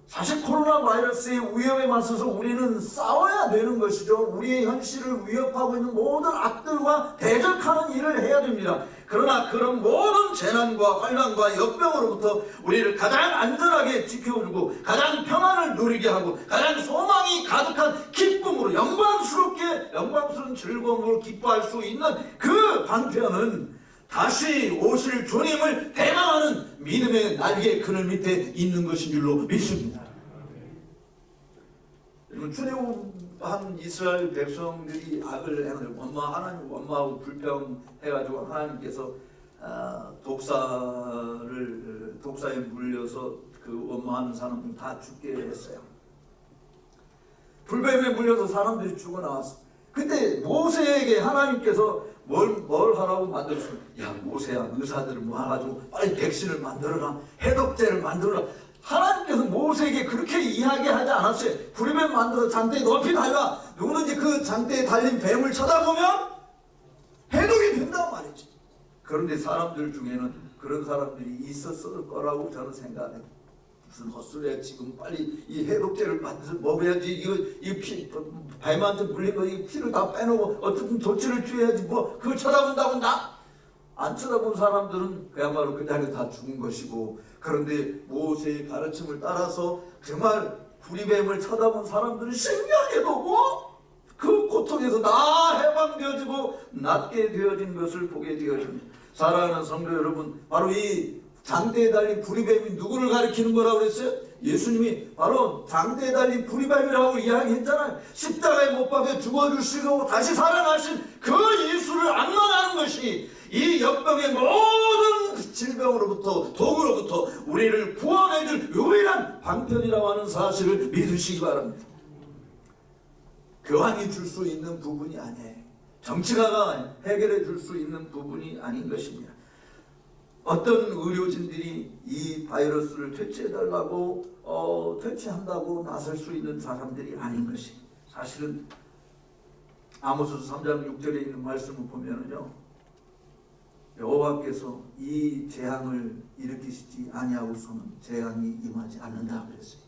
사실 코로나 바이러스의 위험에 맞서서 우리는 싸워야 되는 것이죠. 우리의 현실을 위협하고 있는 모든 악들과 대적하는 일을 해야 됩니다. 그러나 그런 모든 재난과 환난과 역병으로부터 우리를 가장 안전하게 지켜주고 가장 평안을 누리게 하고 가장 소망이 가득한 기쁨으로 영광스러운 즐거움으로 기뻐할 수 있는 그 방편은 다시 오실 주님을 대망하는 믿음의 날개 그늘 밑에 있는 것인 줄로 믿습니다. 출애굽한 이스라엘 백성들이 악을 행하는 하나님 원망하고 불평해가지고 하나님께서 독사에 물려서 그 원망하는 사람들 다 죽게 했어요. 불뱀에 물려서 사람들이 죽어 나왔어. 그때 모세에게 하나님께서 뭘 하라고 만들었어요? 야 모세야, 의사들을 모아가지고 빨리 백신을 만들어라, 해독제를 만들어라. 하나님께서 모세에게 그렇게 이야기하지 않았어요. 불뱀 만들어서 장대에 높이 달라. 누구든지 그 장대에 달린 뱀을 쳐다보면 해독이 된단 말이지. 그런데 사람들 중에는 그런 사람들이 있었을 거라고 저는 생각해요. 무슨 헛소리야, 지금 빨리 이 해독제를 만들어서 먹어야지. 이 피, 뱀한테 물린 거 이 피를 다 빼놓고 어떻게 조치를 취해야지. 뭐 그걸 쳐다본다고 나? 안 쳐다본 사람들은 그야말로 그 자리에 다 죽은 것이고, 그런데 모세의 가르침을 따라서 정말 불이뱀을 쳐다본 사람들은 신기하게도 그 고통에서 다 해방되어지고 낫게 되어진 것을 보게 되어집니다. 사랑하는 성도 여러분, 바로 이 장대에 달린 불이뱀이 누구를 가리키는 거라고 그랬어요? 예수님이 바로 장대에 달린 불이뱀이라고 이야기했잖아요. 십자가에 못 박혀 죽어주시고 다시 살아나신 그 예수를 악망하는 것이 이 역병의 모든 질병으로부터 독으로부터 우리를 구원해줄 유일한 방편이라고 하는 사실을 믿으시기 바랍니다. 교황이 줄 수 있는 부분이 아니에요. 정치가가 해결해 줄 수 있는 부분이 아닌 것입니다. 어떤 의료진들이 이 바이러스를 퇴치해달라고 퇴치한다고 나설 수 있는 사람들이 아닌 것입니다. 사실은 아모스서 3장 6절에 있는 말씀을 보면은요, 여호와께서 이 재앙을 일으키시지 아니하고서는 재앙이 임하지 않는다 그랬어요.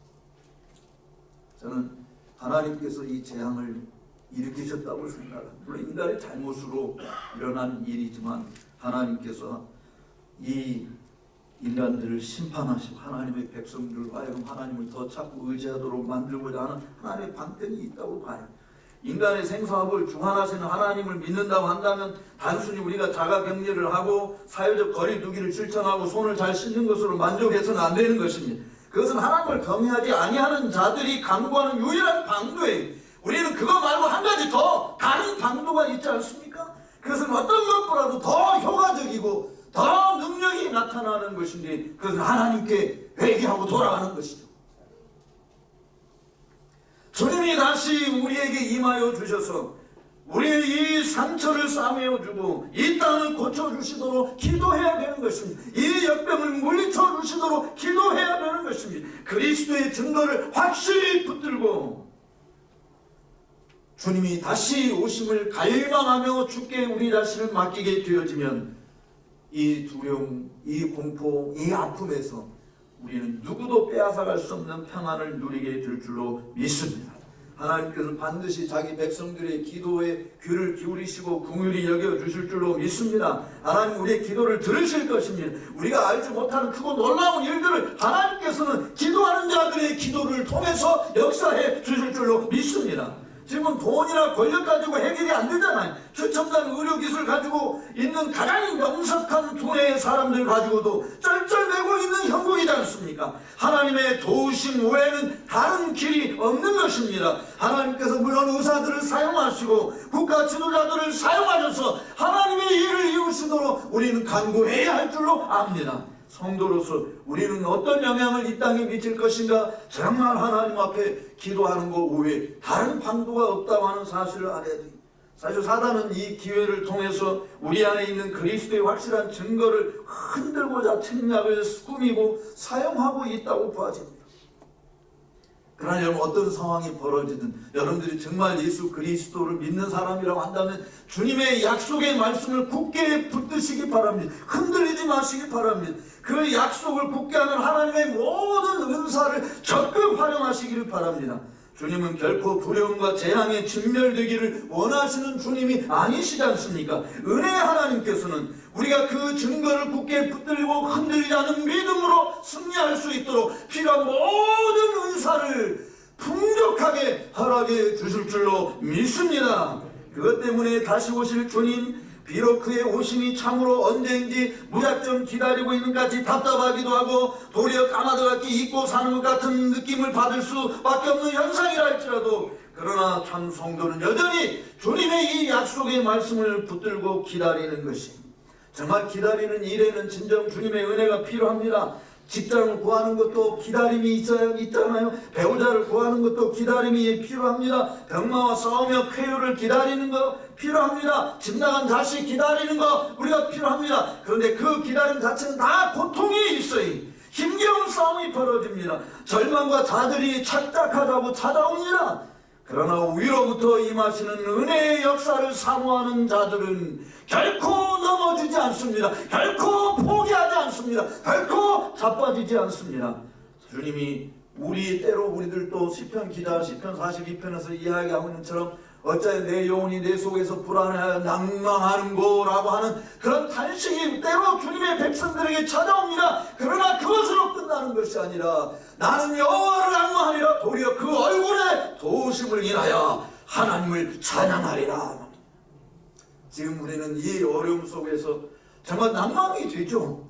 저는 하나님께서 이 재앙을 일으키셨다고 생각합니다. 물론 인간의 잘못으로 일어난 일이지만 하나님께서 이 인간들을 심판하시고 하나님의 백성들을 하여금 하나님을 더 찾고 의지하도록 만들고자 하는 하나님의 방편이 있다고 봐요. 인간의 생사합을 중환하시는 하나님을 믿는다고 한다면 단순히 우리가 자가격리를 하고 사회적 거리두기를 실천하고 손을 잘 씻는 것으로 만족해서는 안 되는 것입니다. 그것은 하나님을 경외하지 아니하는 자들이 강구하는 유일한 방도예요. 우리는 그거 말고 한 가지 더 다른 방도가 있지 않습니까? 그것은 어떤 것보다도 더 효과적이고 더 능력이 나타나는 것인데 그것은 하나님께 회개하고 돌아가는 것이죠. 주님이 다시 우리에게 임하여 주셔서 우리의 이 상처를 싸매어 주고 이 땅을 고쳐 주시도록 기도해야 되는 것입니다. 이 역병을 물리쳐 주시도록 기도해야 되는 것입니다. 그리스도의 증거를 확실히 붙들고 주님이 다시 오심을 갈망하며 주께 우리 자신을 맡기게 되어지면 이 두려움, 이 공포, 이 아픔에서 우리는 누구도 빼앗아갈 수 없는 평안을 누리게 될 줄로 믿습니다. 하나님께서 반드시 자기 백성들의 기도에 귀를 기울이시고 긍휼히 여겨주실 줄로 믿습니다. 하나님 우리의 기도를 들으실 것입니다. 우리가 알지 못하는 크고 놀라운 일들을 하나님께서는 기도하는 자들의 기도를 통해서 역사해 주실 줄로 믿습니다. 지금은 돈이나 권력 가지고 해결이 안 되잖아요. 최첨단 의료기술 가지고 있는 가장 명석한 두뇌의 사람들 가지고도 쩔쩔매고 있는 형국이지 않습니까? 하나님의 도우심 외에는 다른 길이 없는 것입니다. 하나님께서 물론 의사들을 사용하시고 국가 지도자들을 사용하셔서 하나님의 일을 이루시도록 우리는 간구해야 할 줄로 압니다. 성도로서 우리는 어떤 영향을 이 땅에 미칠 것인가? 정말 하나님 앞에 기도하는 것 외에 다른 방도가 없다고 하는 사실을 알아야 됩니다. 사실 사단은 이 기회를 통해서 우리 안에 있는 그리스도의 확실한 증거를 흔들고자 책략을 꾸미고 사용하고 있다고 보아집니다. 그러나 여러분 어떤 상황이 벌어지든 여러분들이 정말 예수 그리스도를 믿는 사람이라고 한다면 주님의 약속의 말씀을 굳게 붙드시기 바랍니다. 흔들리지 마시기 바랍니다. 그 약속을 굳게 하는 하나님의 모든 은사를 적극 활용하시기를 바랍니다. 주님은 결코 두려움과 재앙에 진멸되기를 원하시는 주님이 아니시지 않습니까? 은혜의 하나님께서는 우리가 그 증거를 굳게 붙들고 흔들리지 않는 믿음으로 승리할 수 있도록 필요한 모든 은사를 풍족하게 허락해 주실 줄로 믿습니다. 그것 때문에 다시 오실 주님, 비록 그의 오심이 참으로 언제인지 무작정 기다리고 있는 것 같이 답답하기도 하고 도리어 까마득하게 잊고 사는 것 같은 느낌을 받을 수밖에 없는 현상이라 할지라도 그러나 참 성도는 여전히 주님의 이 약속의 말씀을 붙들고 기다리는 것입니다. 정말 기다리는 일에는 진정 주님의 은혜가 필요합니다. 직장을 구하는 것도 기다림이 있잖아요. 배우자를 구하는 것도 기다림이 필요합니다. 병마와 싸우며 쾌유를 기다리는 거 필요합니다. 집 나간 자식 기다리는 거 우리가 필요합니다. 그런데 그 기다림 자체는 다 고통이 있어요. 힘겨운 싸움이 벌어집니다. 절망과 자들이 착각하자고 찾아옵니다. 그러나 위로부터 임하시는 은혜의 역사를 사모하는 자들은 결코 넘어지지 않습니다. 결코 포기하지 않습니다. 결코 자빠지지 않습니다. 주님이 때로 우리들도 시편 기자 시편 42편에서 이야기하고 있는 것처럼 어찌하여 내 영혼이 내 속에서 불안해하여 낭망하는고라고 하는 그런 탄식이 때로 주님의 백성들에게 찾아옵니다. 그러나 그것으로 끝나는 것이 아니라 나는 여호와를 낭망하리라. 도리어 그 얼굴에 도우심을 인하여 하나님을 찬양하리라. 지금 우리는 이 어려움 속에서 정말 낭망이 되죠.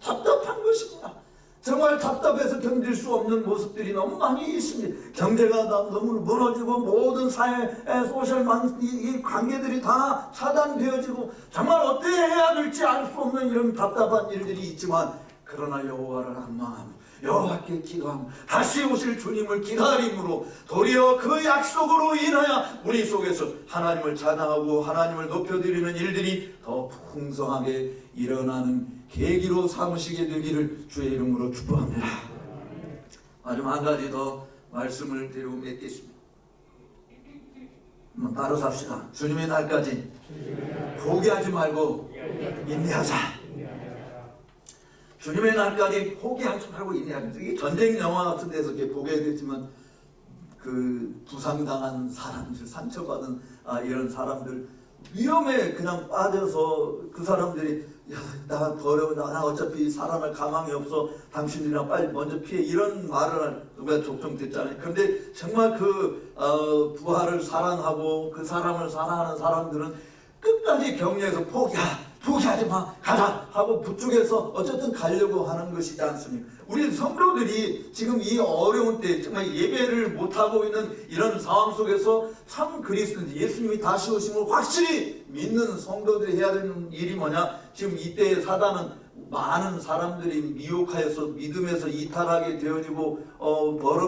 답답한 것입니다. 정말 답답해서 견딜 수 없는 모습들이 너무 많이 있습니다. 경제가 너무 무너지고 모든 사회 소셜 이 관계들이 다 차단되어지고 정말 어떻게 해야 될지 알 수 없는 이런 답답한 일들이 있지만 그러나 여호와를 낭망하며 여호와께 기도하며 다시 오실 주님을 기다림으로 도리어 그 약속으로 인하여 우리 속에서 하나님을 찬양하고 하나님을 높여드리는 일들이 더 풍성하게 일어나는 계기로 삼으시게 되기를 주의 이름으로 축복합니다. 마지막 한 가지 더 말씀을 드리고 맺겠습니다. 따로 삽시다. 주님의 날까지 포기하지 말고 인내하자. 주님의 날까지 포기하지 말고 인내하자. 이게 전쟁 영화 같은 데서 이렇게 보게 되지만 그 부상당한 사람들, 상처받은 이런 사람들 위험에 그냥 빠져서 그 사람들이 야, 나 버려, 나 어차피 살아날 가망이 없어, 당신이랑 빨리 먼저 피해, 이런 말을 누가 종종 듣잖아요. 그런데 정말 그 부하를 사랑하고 그 사람을 사랑하는 사람들은 끝까지 격려해서 포기하지 마, 가자 하고 부축해서 어쨌든 가려고 하는 것이지 않습니까? 우리 성도들이 지금 이 어려운 때 정말 예배를 못하고 있는 이런 상황 속에서 참 그리스도 예수님이 다시 오심을 확실히 믿는 성도들이 해야 되는 일이 뭐냐? 지금 이때 사단은 많은 사람들이 미혹하여서 믿음에서 이탈하게 되어지고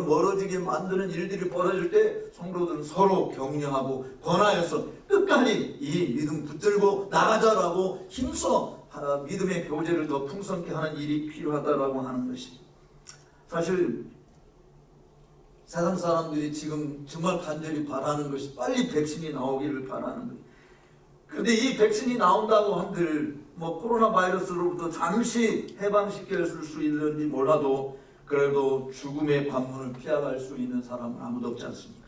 멀어지게 만드는 일들이 벌어질 때 성도들은 서로 격려하고 권하여서 끝까지 이 믿음 붙들고 나가자라고 힘써 믿음의 교제를 더 풍성케 하는 일이 필요하다라고 하는 것입니다. 사실 세상 사람들이 지금 정말 간절히 바라는 것이 빨리 백신이 나오기를 바라는 거예요. 그런데 이 백신이 나온다고 한들 뭐 코로나 바이러스로부터 잠시 해방시킬 수 있는지 몰라도 그래도 죽음의 관문을 피해갈 수 있는 사람은 아무도 없지 않습니까?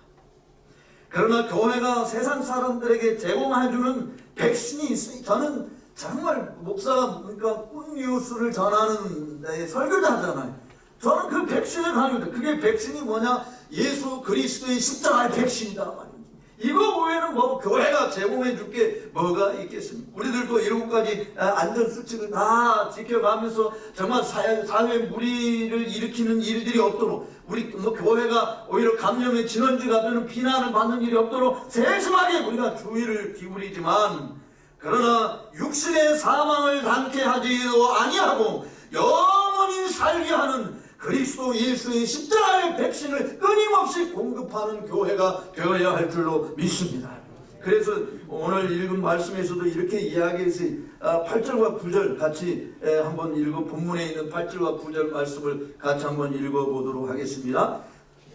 그러나 교회가 세상 사람들에게 제공해주는 백신이 있으니 저는 정말 목사가 그러니까 굿뉴스를 전하는 설교를 하잖아요. 저는 그 백신을 가지고 그게 백신이 뭐냐? 예수 그리스도의 십자가의 백신이다 말입니다. 이거 외에는 뭐 교회가 제공해 줄 게 뭐가 있겠습니까? 우리들도 7가지 안전수칙을 다 지켜가면서 정말 사회 무리를 일으키는 일들이 없도록 우리 뭐 교회가 오히려 감염의 진원지가 되는 비난을 받는 일이 없도록 세심하게 우리가 주의를 기울이지만 그러나 육신의 사망을 당케 하지도 아니하고 영원히 살게 하는 그리스도 예수의 십자가의 백신을 끊임없이 공급하는 교회가 되어야 할 줄로 믿습니다. 그래서 오늘 읽은 말씀에서도 이렇게 이야기해서 8절과 9절 같이 한번 본문에 있는 8절과 9절 말씀을 같이 한번 읽어보도록 하겠습니다.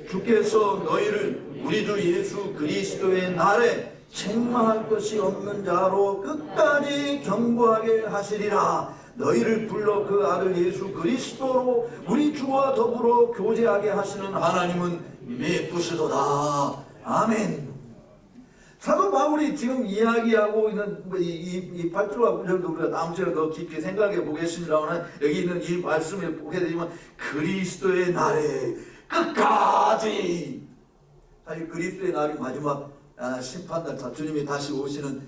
주께서 너희를 우리 주 예수 그리스도의 날에 책망할 것이 없는 자로 끝까지 경고하게 하시리라. 너희를 불러 그 아들 예수 그리스도로 우리 주와 더불어 교제하게 하시는 하나님은 미쁘시도다. 아멘. 사도 바울이 지금 이야기하고 있는 이 8절과 9절도 우리가 다음 주에 더 깊이 생각해 보겠습니다만 여기 있는 이 말씀을 보게 되지만 그리스도의 날에 끝까지, 사실 그리스도의 날이 마지막 심판날, 주님이 다시 오시는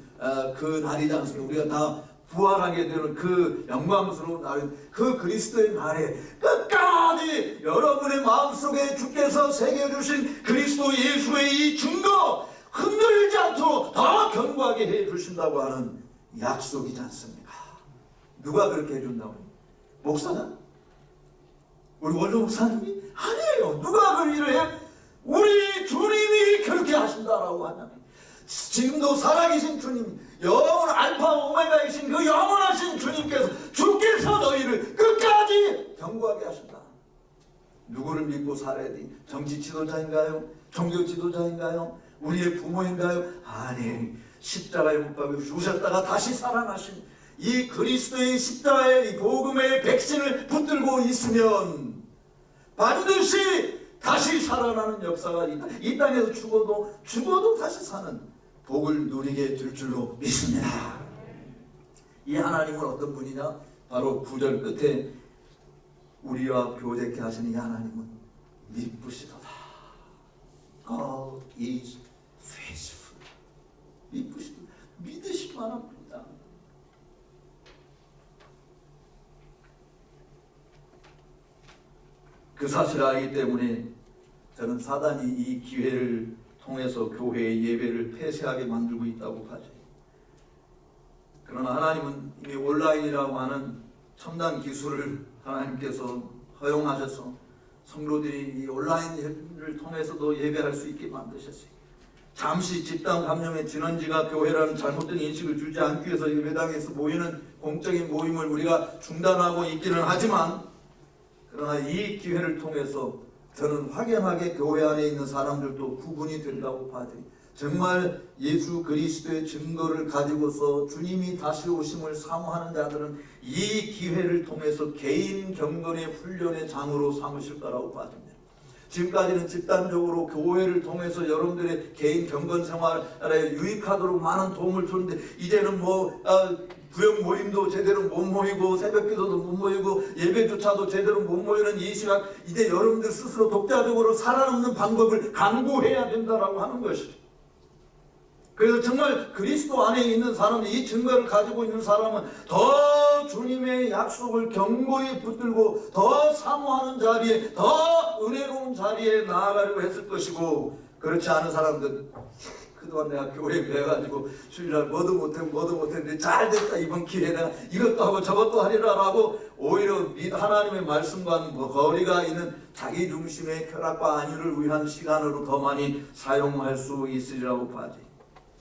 그 날이지 않습니까? 우리가 다 부활하게 되는 그 영광스러운 날, 그 그리스도의 날에 끝까지 여러분의 마음속에 주께서 새겨주신 그리스도 예수의 이 증거 흔들리지 않도록 더 견고하게 해주신다고 하는 약속이지 않습니까? 누가 그렇게 해준다고? 목사가? 우리 원로 목사님이? 아니에요. 누가 그 일을 해? 우리 주님이 그렇게 하신다라고 한다면 지금도 살아계신 주님, 영원 알파 오메가이신 그 영원하신 주께서 너희를 끝까지 경고하게 하신다. 누구를 믿고 살아야 돼? 정치 지도자인가요? 종교 지도자인가요? 우리의 부모인가요? 아니, 십자가에 못 박혀 죽으셨다가 다시 살아나신 이 그리스도의 십자가의 이 복음의 백신을 붙들고 있으면 반드시 다시 살아나는 역사가 있다. 이 땅에서 죽어도 다시 사는 복을 누리게 될 줄로 믿습니다. 이 하나님은 어떤 분이냐? 바로 9절 끝에 우리와 교제케 하시는 이 하나님은 미쁘시도다. God is faithful. 미쁘시도다. 믿으실 만한 분이다. 그 사실을 알기 때문에 저는 사단이 이 기회를 통해서 교회의 예배를 폐쇄하게 만들고 있다고 봐요. 그러나 하나님은 이미 온라인이라고 하는 첨단 기술을 하나님께서 허용하셔서 성도들이 이 온라인을 통해서도 예배할 수 있게 만드셨어요. 잠시 집단 감염의 진원지가 교회라는 잘못된 인식을 주지 않기 위해서 예배당에서 모이는 공적인 모임을 우리가 중단하고 있기는 하지만 그러나 이 기회를 통해서 저는 확연하게 교회 안에 있는 사람들도 구분이 된다고 봐요. 정말 예수 그리스도의 증거를 가지고서 주님이 다시 오심을 사모하는 자들은 이 기회를 통해서 개인 경건의 훈련의 장으로 삼으실 거라고 봐집니다. 지금까지는 집단적으로 교회를 통해서 여러분들의 개인 경건 생활에 유익하도록 많은 도움을 줬는데 이제는 구역 모임도 제대로 못 모이고 새벽기도도 못 모이고 예배조차도 제대로 못 모이는 이 시간, 이제 여러분들 스스로 독자적으로 살아남는 방법을 강구해야 된다라고 하는 것이죠. 그래서 정말 그리스도 안에 있는 사람, 이 증거를 가지고 있는 사람은 더 주님의 약속을 견고히 붙들고 더 사모하는 자리에, 더 은혜로운 자리에 나아가려고 했을 것이고, 그렇지 않은 사람들, 그동안 내가 교회에 매가지고 주일날 뭐도 못했는데 잘 됐다, 이번 기회에 내가 이것도 하고 저것도 하리라라고 오히려 하나님의 말씀과는 거리가 있는 자기 중심의 쾌락과 안위를 위한 시간으로 더 많이 사용할 수 있으리라고 봐야지.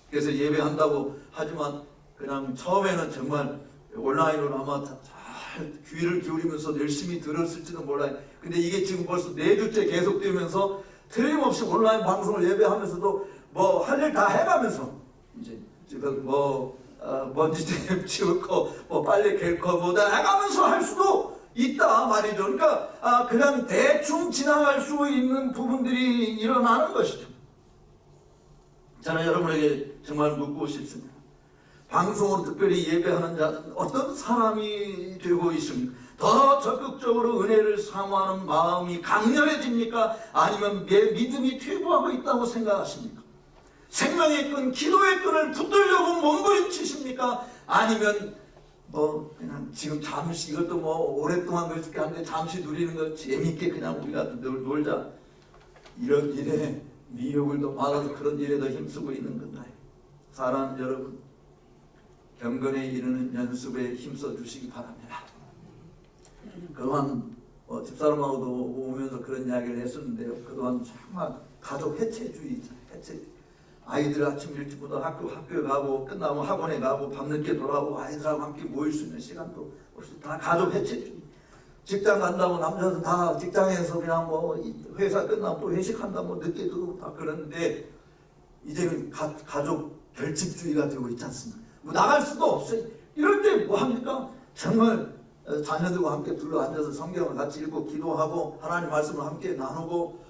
그래서 예배한다고 하지만 그냥 처음에는 정말 온라인으로 아마 잘 잘 귀를 기울이면서 열심히 들었을지도 몰라요. 근데 이게 지금 벌써 4주째 계속되면서 틀림없이 온라인 방송을 예배하면서도 뭐 할 일 다 해가면서 이제 지금 먼지 좀 치우고 뭐 빨래 갤거 뭐다 해가면서 할 수도 있다 말이죠. 그러니까 그냥 대충 지나갈 수 있는 부분들이 일어나는 것이죠. 저는 여러분에게 정말 묻고 싶습니다. 방송으로 특별히 예배하는 자는 어떤 사람이 되고 있습니까? 더 적극적으로 은혜를 사모하는 마음이 강렬해집니까? 아니면 내 믿음이 퇴보하고 있다고 생각하십니까? 생명의 끈, 기도의 끈을 붙들려고 몸부림치십니까? 아니면 뭐 그냥 지금 잠시 이것도 뭐 오랫동안 그렇게 하는데 잠시 누리는 거 재밌게 그냥 우리가 놀자, 이런 일에 미혹을 더 받아서 그런 일에 더 힘쓰고 있는 건가요? 사랑하는 여러분, 경건에 이르는 연습에 힘써 주시기 바랍니다. 그동안 집사람하고도 오면서 그런 이야기를 했었는데요. 그동안 정말 가족 해체주의자, 아이들 아침 일찍부터 학교에 가고 끝나면 학원에 가고 밤늦게 돌아오고 아이들하고 함께 모일 수 있는 시간도 없이 다 가족 해체주의. 직장 간다고 남자들 다 직장에서 그냥 뭐 회사 끝나면 또 회식한다 뭐 늦게 들어오고 다 그러는데 이제는 가족 결집주의가 되고 있지 않습니까? 뭐 나갈 수도 없어요. 이럴 때 뭐 합니까? 정말 자녀들과 함께 둘러앉아서 성경을 같이 읽고 기도하고 하나님 말씀을 함께 나누고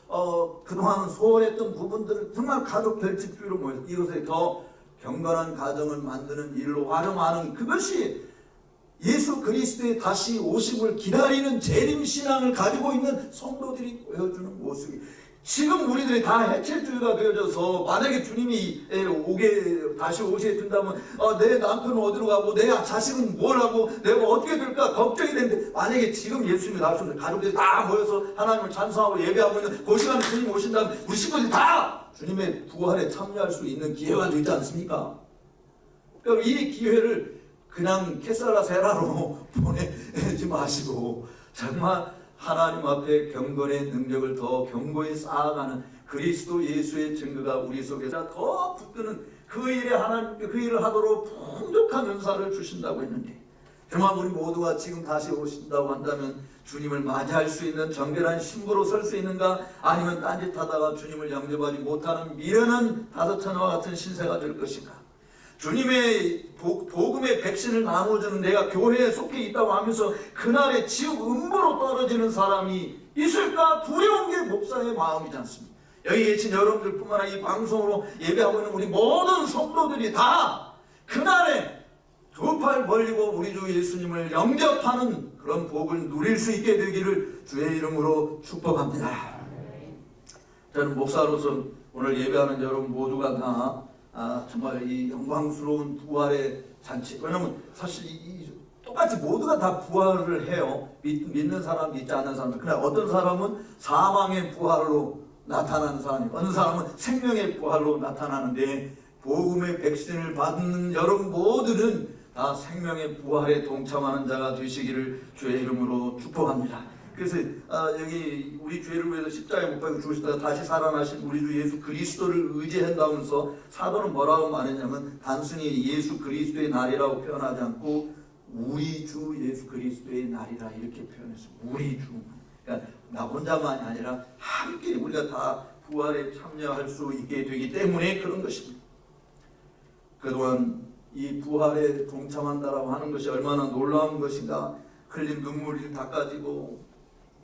그동안 소홀했던 부분들을 정말 가족 결집주의로 모여서 이것에 더 경건한 가정을 만드는 일로 활용하는, 그것이 예수 그리스도의 다시 오심을 기다리는 재림신앙을 가지고 있는 성도들이 보여주는 모습이, 지금 우리들이 다 해체주의가 되어져서 만약에 주님이 다시 오시게 된다면 내 남편은 어디로 가고 내 자식은 뭘 하고 내가 어떻게 될까 걱정이 되는데, 만약에 지금 예수님이 나오시면 가족들이 다 모여서 하나님을 찬송하고 예배하고 있는 그 시간에 주님 오신다면 우리 식구들이 다 주님의 부활에 참여할 수 있는 기회가 되지 않습니까? 그럼 이 기회를 그냥 캐살라세라로 보내지 마시고 정말 하나님 앞에 경건의 능력을 더 견고히 쌓아가는 그리스도 예수의 증거가 우리 속에서 더 붙드는 그 일에 하나님께 그 일을 하도록 풍족한 은사를 주신다고 했는데, 정말 우리 모두가 지금 다시 오신다고 한다면 주님을 맞이할 수 있는 정결한 신부로 설 수 있는가, 아니면 딴짓하다가 주님을 영접하지 못하는 미련한 다섯처녀와 같은 신세가 될 것인가? 주님의 복음의 백신을 나눠주는 내가 교회에 속해 있다고 하면서 그날에 지옥 음부로 떨어지는 사람이 있을까 두려운 게 목사의 마음이지 않습니까? 여기 계신 여러분들뿐만 아니라 이 방송으로 예배하고 있는 우리 모든 성도들이 다 그날에 두 팔 벌리고 우리 주 예수님을 영접하는 그런 복을 누릴 수 있게 되기를 주의 이름으로 축복합니다. 저는 목사로서 오늘 예배하는 여러분 모두가 다 정말 이 영광스러운 부활의 잔치, 왜냐면 사실 똑같이 모두가 다 부활을 해요. 믿는 사람, 믿지 않는 사람. 그러나 어떤 사람은 사망의 부활로 나타나는 사람이, 어느 사람은 생명의 부활로 나타나는데, 복음의 백신을 받는 여러분 모두는 다 생명의 부활에 동참하는 자가 되시기를 주의 이름으로 축복합니다. 그래서 여기 우리 죄를 위해서 십자가에 못 박혀 죽으시다가 다시 살아나신 우리 주 예수 그리스도를 의지한다면서 사도는 뭐라고 말했냐면, 단순히 예수 그리스도의 날이라고 표현하지 않고 우리 주 예수 그리스도의 날이라 이렇게 표현했습니다. 우리 주, 그러니까 나 혼자만이 아니라 함께 우리가 다 부활에 참여할 수 있게 되기 때문에 그런 것입니다. 그동안 이 부활에 동참한다라고 하는 것이 얼마나 놀라운 것인가. 흘린 눈물이 닦아지고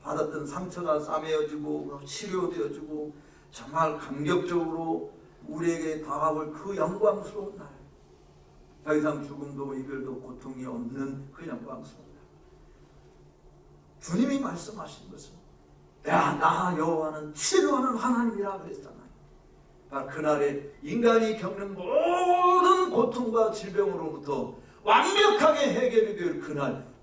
받았던 상처가 싸매어지고 치료되어지고 정말 감격적으로 우리에게 다가올 그 영광스러운 날, 더 이상 죽음도 이별도 고통이 없는 그 영광스러운 날, 주님이 말씀하신 것은 나 여호와는 치료하는 하나님이라 그랬잖아요. 바로 그날에 인간이 겪는 모든 고통과 질병으로부터 완벽하게 해결이 될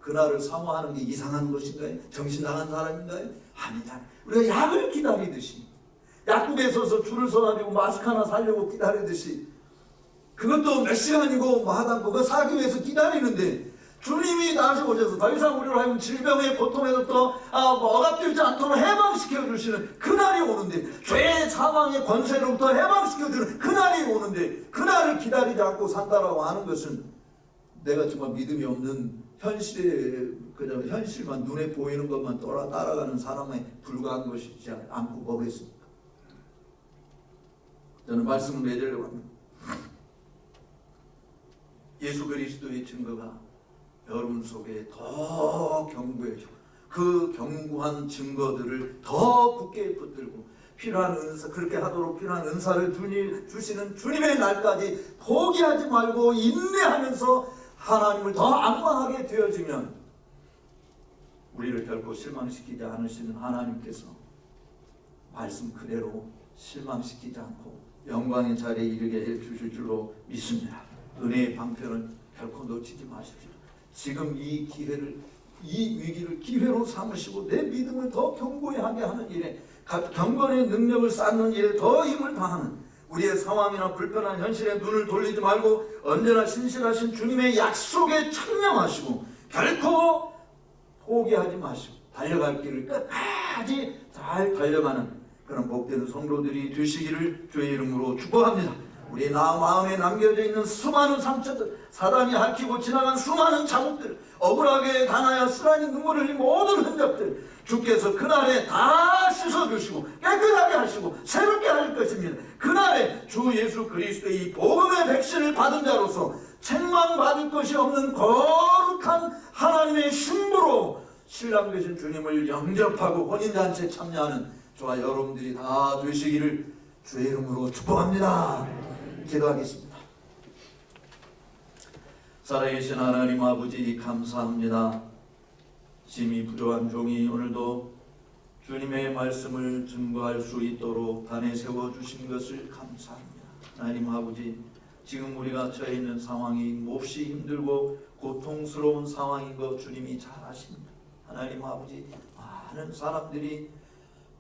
그날을 사모하는 게 이상한 것인가요? 정신 나간 사람인가요? 아니다. 우리가 약을 기다리듯이, 약국에 서서 줄을 서가지고 마스크 하나 사려고 기다리듯이, 그것도 몇 시간이고 뭐 하다 그거 사기 위해서 기다리는데, 주님이 다시 오셔서 더 이상 우리로 하여금 질병의 고통에서부터 억압되지 않도록 해방시켜 주시는 그날이 오는데, 죄의 사망의 권세로부터 해방시켜 주는 그날이 오는데, 그날을 기다리지 않고 산다라고 하는 것은 내가 정말 믿음이 없는 현실에 그저 현실만 눈에 보이는 것만 따라가는 사람에 불과한 것이지 않고 뭐겠습니까? 저는 말씀을 맺으려고 합니다. 예수 그리스도의 증거가 여러분 속에 더 견고해지고 그 견고한 증거들을 더 굳게 붙들고 필요한 은사, 그렇게 하도록 필요한 은사를 주시는 주님의 날까지 포기하지 말고 인내하면서 하나님을 더 악망하게 되어지면 우리를 결코 실망시키지 않으시는 하나님께서 말씀 그대로 실망시키지 않고 영광의 자리에 이르게 해주실 줄로 믿습니다. 은혜의 방편을 결코 놓치지 마십시오. 지금 이 기회를, 이 위기를 기회로 삼으시고 내 믿음을 더 견고하게 하는 일에, 경건의 능력을 쌓는 일에 더 힘을 다하는, 우리의 상황이나 불편한 현실에 눈을 돌리지 말고 언제나 신실하신 주님의 약속에 참여하시고 결코 포기하지 마시고 달려갈 길을 끝까지 잘 달려가는 그런 복된 성도들이 되시기를 주의 이름으로 축복합니다. 우리 마음에 남겨져 있는 수많은 상처들, 사단이 핥히고 지나간 수많은 자국들, 억울하게 가나야 쓰라린 눈물을 흘린 모든 흔적들, 주께서 그날에 다 씻어주시고 깨끗하게 하시고 새롭게 하실 것입니다. 그날에 주 예수 그리스도의 이 복음의 백신을 받은 자로서 책망받을 것이 없는 거룩한 하나님의 신부로 신랑 되신 주님을 영접하고 혼인잔치에 참여하는 저와 여러분들이 다 되시기를 주의 이름으로 축복합니다. 기도하겠습니다. 살아계신 하나님 아버지 감사합니다. 심히 부족한 종이 오늘도 주님의 말씀을 증거할 수 있도록 단에 세워주신 것을 감사합니다. 하나님 아버지, 지금 우리가 처해 있는 상황이 몹시 힘들고 고통스러운 상황인 것 주님이 잘 아십니다. 하나님 아버지, 많은 사람들이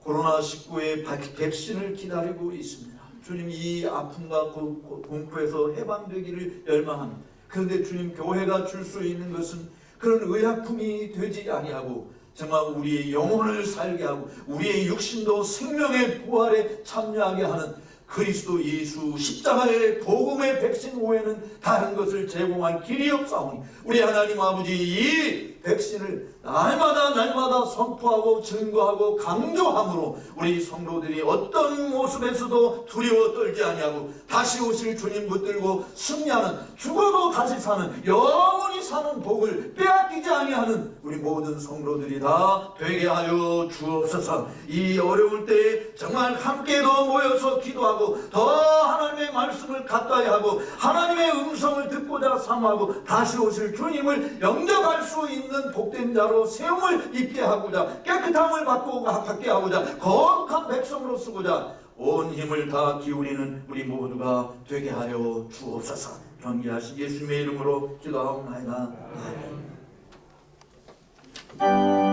코로나19의 백신을 기다리고 있습니다. 주님, 이 아픔과 공포에서 해방되기를 열망합니다. 그런데 주님, 교회가 줄 수 있는 것은 그런 의약품이 되지 아니하고 정말 우리의 영혼을 살게 하고 우리의 육신도 생명의 부활에 참여하게 하는 그리스도 예수 십자가의 복음의 백신 외에는 다른 것을 제공할 길이 없사오니 우리 하나님 아버지, 이 백신을 날마다 선포하고 증거하고 강조함으로 우리 성도들이 어떤 모습에서도 두려워 떨지 아니하고 다시 오실 주님 붙들고 승리하는, 죽어도 다시 사는, 영원히 사는 복을 빼앗기지 아니하는 우리 모든 성도들이 다 되게 하여 주옵소서. 이 어려울 때에 정말 함께 더 모여서 기도하고 더 하나님의 말씀을 가까이 하고 하나님의 음성을 듣고자 사모하고 다시 오실 주님을 영접할 수 있는 복된 자로 세움을 입게 하고자, 깨끗함을 받게 하고자, 거룩한 백성으로 쓰고자 온 힘을 다 기울이는 우리 모두가 되게 하여 주옵소서. 존귀하신 예수님의 이름으로 기도하옵나이다. 아멘.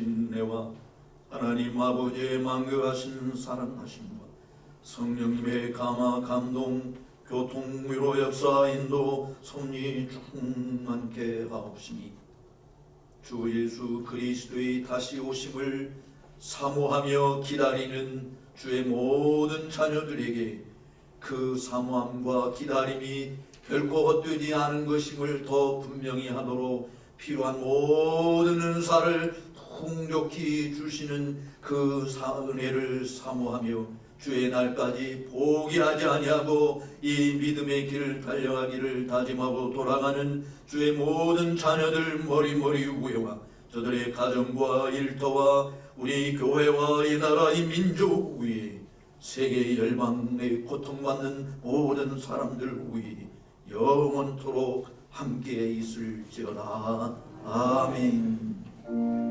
인내와 하나님 아버지의 만극하신 사랑하심과 성령님의 감화 감동 교통 위로 역사 인도 섭리 충만케 하옵시니 주 예수 그리스도의 다시 오심을 사모하며 기다리는 주의 모든 자녀들에게 그 사모함과 기다림이 결코 헛되지 않은 것임을 더 분명히 하도록 필요한 모든 은사를 풍족히 주시는 그 은혜를 사모하며 주의 날까지 포기하지 아니하고 이 믿음의 길을 달려가기를 다짐하고 돌아가는 주의 모든 자녀들 머리머리 위에와 저들의 가정과 일터와 우리 교회와 이 나라 이 민족 위에 세계 열방에 고통받는 모든 사람들 위에 영원토록 함께 있을지어다. 아멘.